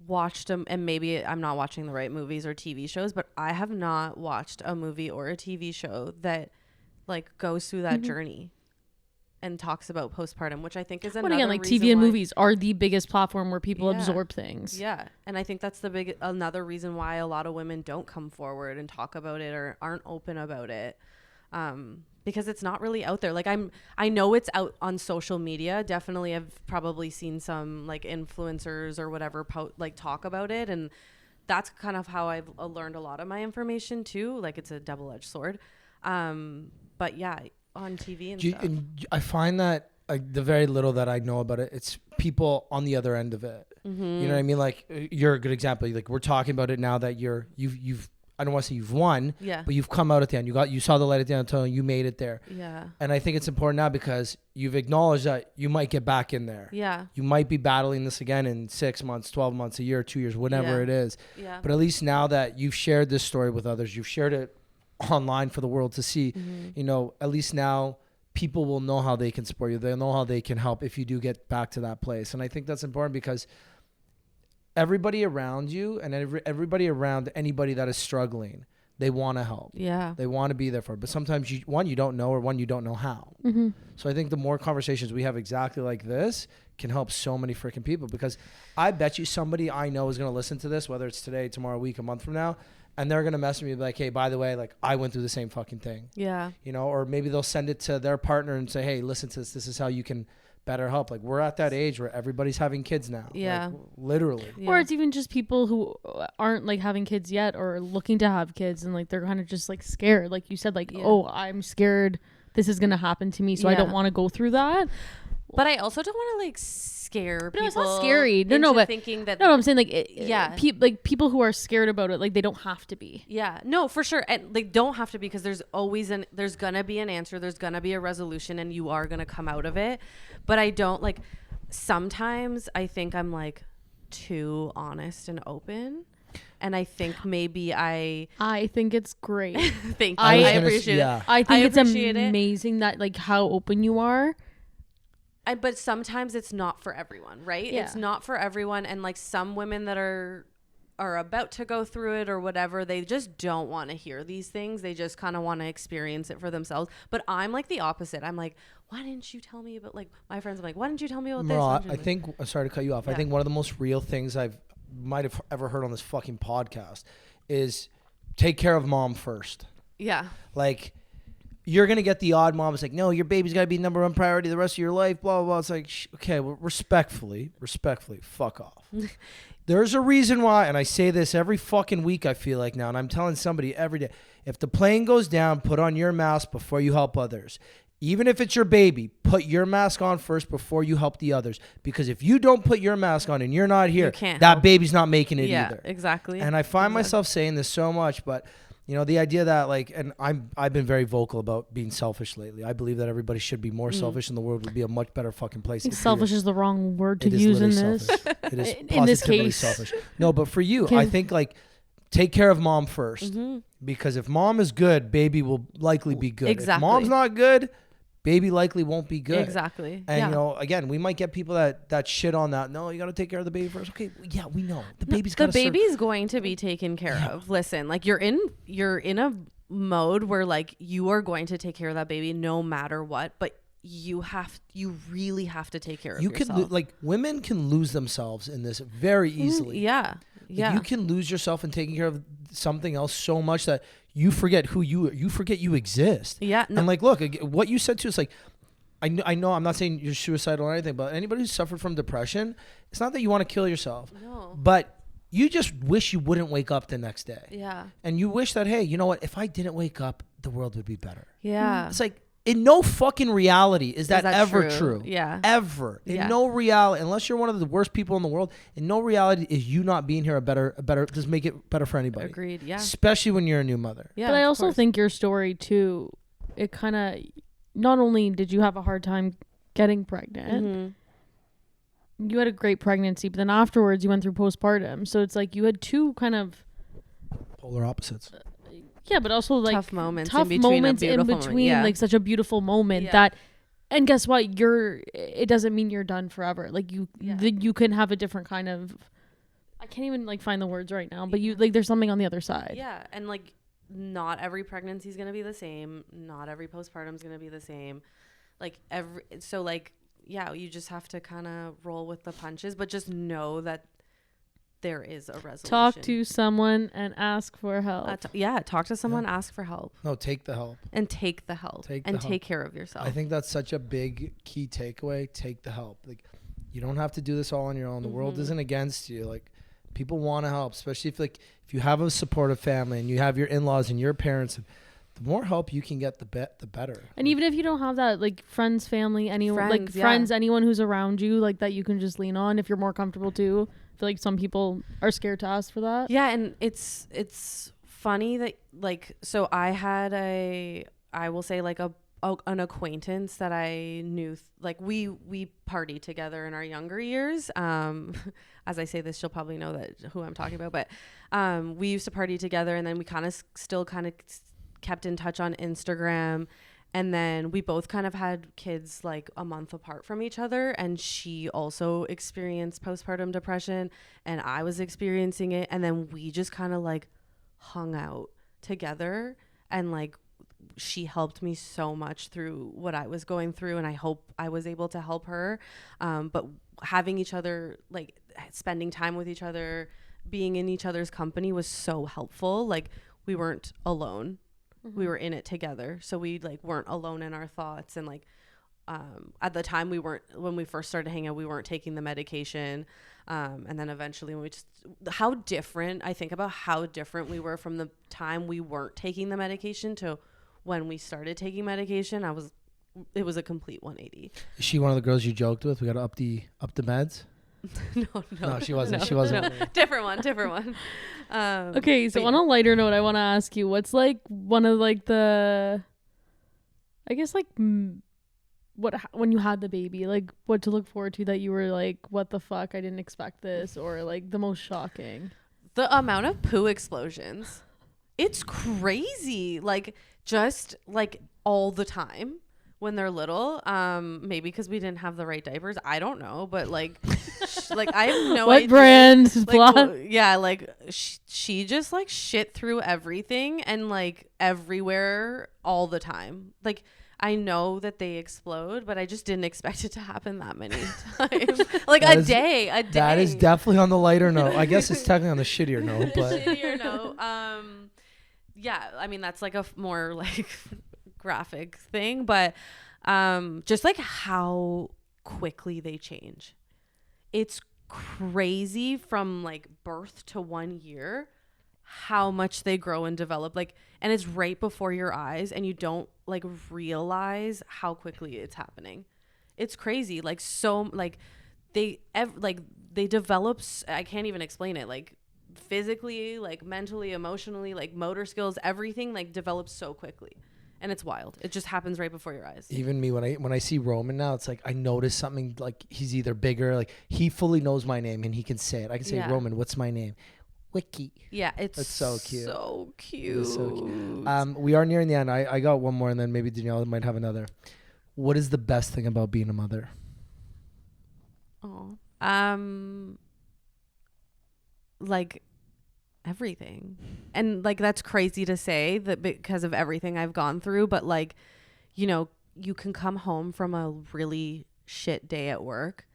watched them, and maybe I'm not watching the right movies or TV shows, but I have not watched a movie or a TV show that like goes through that journey. and talks about postpartum, which I think is But another again, like reason TV and why- movies are the biggest platform where people Yeah. absorb things. Yeah, and I think that's another reason why a lot of women don't come forward and talk about it or aren't open about it, because it's not really out there. Like I know it's out on social media. Definitely, I've probably seen some like influencers or whatever like talk about it, and that's kind of how I've learned a lot of my information too. Like it's a double-edged sword, but yeah, on TV and stuff. And I find that the very little that I know about it, it's people on the other end of it. Mm-hmm. You know what I mean? Like you're a good example. Like we're talking about it now that you've I don't want to say you've won, Yeah. but you've come out at the end. You saw the light at the end of the tunnel. You made it there. Yeah. And I think it's important now because you've acknowledged that you might get back in there. Yeah. You might be battling this again in 6 months, 12 months, a year, 2 years, whatever Yeah. it is. Yeah. But at least now that you've shared this story with others, you've shared it online for the world to see, Mm-hmm. you know, at least now people will know how they can support you. They'll know how they can help if you do get back to that place. And I think that's important because everybody around you and everybody around anybody that is struggling, they want to help. Yeah. They want to be there for it. But sometimes you don't know, or one, you don't know how. Mm-hmm. So I think the more conversations we have exactly like this can help so many freaking people, because I bet you somebody I know is going to listen to this, whether it's today, tomorrow, a week, a month from now, and they're going to message me and be like, hey, by the way, like I went through the same fucking thing, Yeah. you know, or maybe they'll send it to their partner and say, hey, listen to this. This is how you can better help. Like we're at that age where everybody's having kids now. Yeah. Like, literally. Yeah. Or it's even just people who aren't like having kids yet or looking to have kids, and like they're kind of just like scared, like you said, like, Yeah. oh, I'm scared this is gonna happen to me, so I Yeah. don't want to go through that. But I also don't want to like scare people. No, it's not scary. No, into but thinking that. No, I'm saying like Yeah. like people who are scared about it, like they don't have to be. Yeah, no, for sure. And they don't have to, because there's gonna be an answer. There's gonna be a resolution, and you are gonna come out of it. But I don't like. Sometimes I think I'm like too honest and open, and I think maybe I think it's great. think I I was appreciate yeah. it. I think it's appreciate it. amazing that like how open you are. But sometimes it's not for everyone, right? Yeah. It's not for everyone, and like some women that are about to go through it or whatever, they just don't want to hear these things. They just kind of want to experience it for themselves. But I'm like the opposite. I'm like, why didn't you tell me about, like, my friends? I'm like, why didn't you tell me about Maral, this? I think, sorry to cut you off. I Yeah. think one of the most real things might have ever heard on this fucking podcast is take care of mom first. Yeah. Like, you're going to get the odd mom that's like, no, your baby's got to be number one priority the rest of your life, blah, blah, blah. It's like, okay, well, respectfully, fuck off. There's a reason why, and I say this every fucking week, I feel like now, and I'm telling somebody every day, if the plane goes down, put on your mask before you help others. Even if it's your baby, put your mask on first before you help the others. Because if you don't put your mask on and you're not here, can't that help. baby's not making it Yeah, either. exactly. And I find myself saying this so much, but you know, the idea that like, and I've been very vocal about being selfish lately. I believe that everybody should be more selfish, and the world would be a much better fucking place. I think if we selfish were. is the wrong word to It is use in literally this. selfish. It is In this positively case. selfish. No, but for you, Okay. I think like take care of mom first, Mm-hmm. because if mom is good, baby will likely be good. Exactly. If mom's not good, baby likely won't be good. Exactly. And yeah. you know, again, we might get people that shit on that. No, you got to take care of the baby first. Okay, yeah, we know the baby's got the baby's going to be taken care of. Listen, like you're in a mode where like you are going to take care of that baby no matter what, but you really have to take care of You yourself. can like women can lose themselves in this very easily. Yeah. Like, Yeah. you can lose yourself in taking care of something else so much that you forget who you forget you exist. Yeah. No, And like, look, what you said to us, like, I know I'm not saying you're suicidal or anything, but anybody who's suffered from depression, it's not that you want to kill yourself, no. but you just wish you wouldn't wake up the next day. Yeah. And you wish that, hey, you know what? If I didn't wake up, the world would be better. Yeah. It's like, in no fucking reality is that ever true. Yeah. Ever. In Yeah. no reality, unless you're one of the worst people in the world, in no reality is you not being here a better, does make it better for anybody. Agreed. Yeah. Especially when you're a new mother. Yeah. But I of also course. think your story too, it kind of, not only did you have a hard time getting pregnant, Mhm. you had a great pregnancy, but then afterwards you went through postpartum. So it's like you had two kind of, Polar opposites. yeah, but also like tough moments tough in between. moments a in beautiful between, moment. Yeah. like such a beautiful moment Yeah. that, and guess what? It doesn't mean you're done forever. Like you can have a different kind of, I can't even like find the words right now, but you like, there's something on the other side. Yeah, and like not every pregnancy is going to be the same. Not every postpartum is going to be the same. like yeah, you just have to kind of roll with the punches, but just know that there is a resolution. Talk to someone and ask for help. Talk to someone, ask for help. No, take the help. And take the help. Take care of yourself. I think that's such a big key takeaway. Take the help. Like, you don't have to do this all on your own. The world isn't against you. Like, people want to help, especially if you have a supportive family and you have your in-laws and your parents. The more help you can get, the better. And even if you don't have that, like friends, family, anyone, friends, anyone who's around you, like that you can just lean on if you're more comfortable too. I feel like some people are scared to ask for that. Yeah, and it's funny that like, so I had I will say like an acquaintance that I knew, like we partied together in our younger years. As I say this, she'll probably know who I'm talking about, but we used to party together, and then we kind of still kept in touch on Instagram. And then we both kind of had kids like a month apart from each other. And she also experienced postpartum depression, and I was experiencing it. And then we just kind of like hung out together, and like she helped me so much through what I was going through. And I hope I was able to help her. But having each other, like spending time with each other, being in each other's company was so helpful. Like, we weren't alone. We were in it together, so we like weren't alone in our thoughts. And like at the time, when we first started hanging out, we weren't taking the medication, and then eventually when how different we were from the time we weren't taking the medication to when we started taking medication. It was a complete 180. Is she one of the girls you joked with? We got to up the meds. No, she wasn't. She wasn't. No. Different one. Okay, so on a lighter note, I want to ask you, what's like one of like the, I guess like when you had the baby, like what to look forward to that you were like, what the fuck, I didn't expect this, or like the most shocking? The amount of poo explosions, it's crazy. Like, just like all the time. When they're little, maybe because we didn't have the right diapers, I don't know, but like like I have no idea. What brand? Like, yeah, like she just like shit through everything and like everywhere all the time. Like, I know that they explode, but I just didn't expect it to happen that many times. Like a day. That is definitely on the lighter note. I guess it's technically on the shittier note, but shittier note. Yeah, I mean that's like a more like graphic thing, but just like how quickly they change. It's crazy from like birth to 1 year how much they grow and develop, like, and it's right before your eyes and you don't like realize how quickly it's happening. It's crazy. Like, so like they develop, I can't even explain it, like physically, like mentally, emotionally, like motor skills, everything like develops so quickly. And it's wild. It just happens right before your eyes. Even me, when I see Roman now, it's like I notice something, like he's either bigger, like he fully knows my name and he can say it. I can say, Roman, what's my name? Wiki. Yeah, it's so cute. So cute. It's so cute. We are nearing the end. I got one more, and then maybe Danielle might have another. What is the best thing about being a mother? Oh, like everything. And like that's crazy to say that because of everything I've gone through, but like, you know, you can come home from a really shit day at work,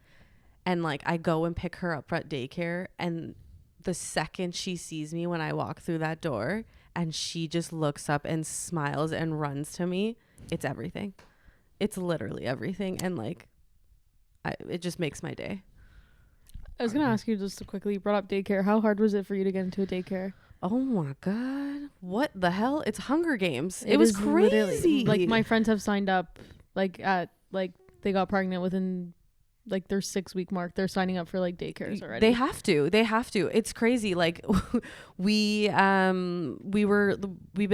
and like I go and pick her up at daycare, and the second she sees me when I walk through that door and she just looks up and smiles and runs to me, it's everything. It's literally everything. And like it just makes my day. I was going to ask you just quickly, you brought up daycare. How hard was it for you to get into a daycare? Oh my God. What the hell? It's Hunger Games. It was crazy. Like my friends have signed up like at like they got pregnant within like their 6-week mark. They're signing up for like daycares already. They have to. It's crazy. Like we've been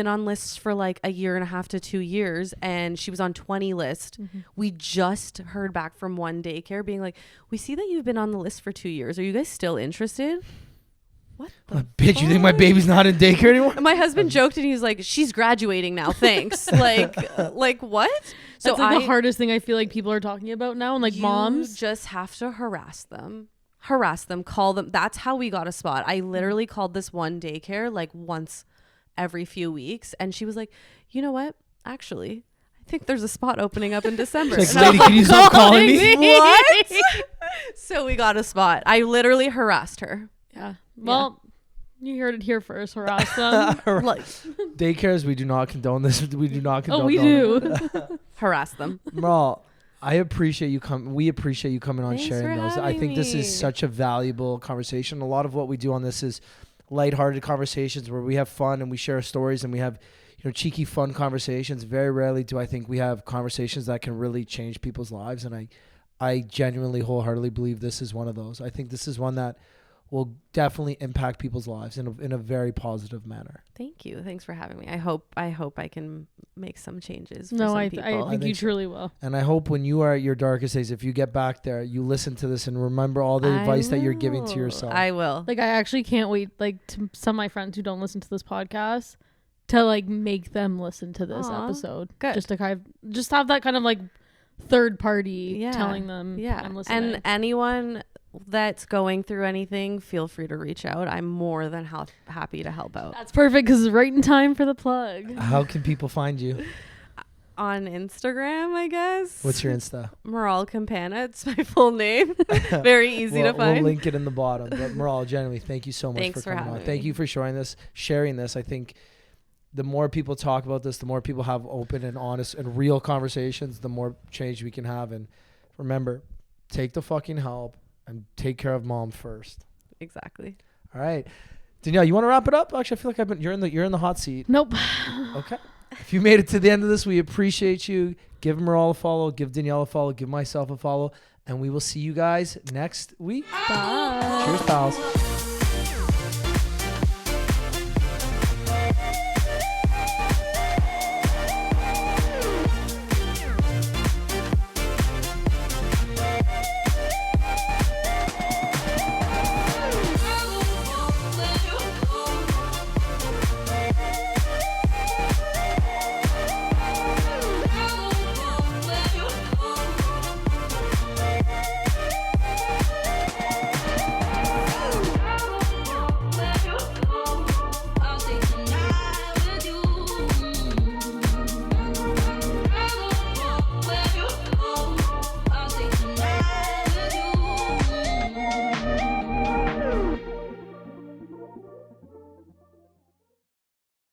on lists for like 1.5 to 2 years, and she was on 20 list. Mm-hmm. We just heard back from one daycare being like, we see that you've been on the list for 2 years. Are you guys still interested? What the bitch, you think my baby's not in daycare anymore? My husband joked and he was like, she's graduating now, thanks. like what? So that's like the hardest thing I feel like people are talking about now, and like moms just have to harass them, call them. That's how we got a spot. I literally called this one daycare like once every few weeks, and she was like, you know what, actually I think there's a spot opening up in December. She's And like, I was lady, can you stop calling me? what? So we got a spot. I literally harassed her. Yeah. Well, you heard it here first. Harass them. Like, Daycares, we do not condone this. We do not condone. Oh, we do. harass them. Maral, I appreciate you We appreciate you coming on, Thanks sharing for those. I having think this me. is such a valuable conversation. A lot of what we do on this is lighthearted conversations where we have fun and we share stories and we have, cheeky, fun conversations. Very rarely do I think we have conversations that can really change people's lives. And I genuinely, wholeheartedly believe this is one of those. I think this is one that will definitely impact people's lives in a very positive manner. Thank you. Thanks for having me. I hope I can make some changes. For No, some I people. think you so. truly will. And I hope when you are at your darkest days, if you get back there, you listen to this and remember all the advice that you're giving to yourself. I will. Like, I actually can't wait, like, to some of my friends who don't listen to this podcast to, like, make them listen to this Aw, episode. good. Just to kind of, just have that kind of, like, third party Yeah. telling them I'm listening. And anyone that's going through anything, feel free to reach out. I'm more than happy to help out. That's perfect because it's right in time for the plug. How can people find you? On Instagram, I guess. What's your Insta? Maral Campana. It's my full name. Very easy to find. We'll link it in the bottom. But Maral, genuinely, thank you so much Thanks for for coming on. having Thank me. you for sharing this. I think the more people talk about this, the more people have open and honest and real conversations, the more change we can have. And remember, take the fucking help and take care of mom first. Exactly. All right. Danielle, you want to wrap it up? Actually, I feel like you're in the hot seat. Nope. Okay. If you made it to the end of this, we appreciate you. Give Maral a follow, give Danielle a follow, give myself a follow, and we will see you guys next week. Bye. Cheers, pals.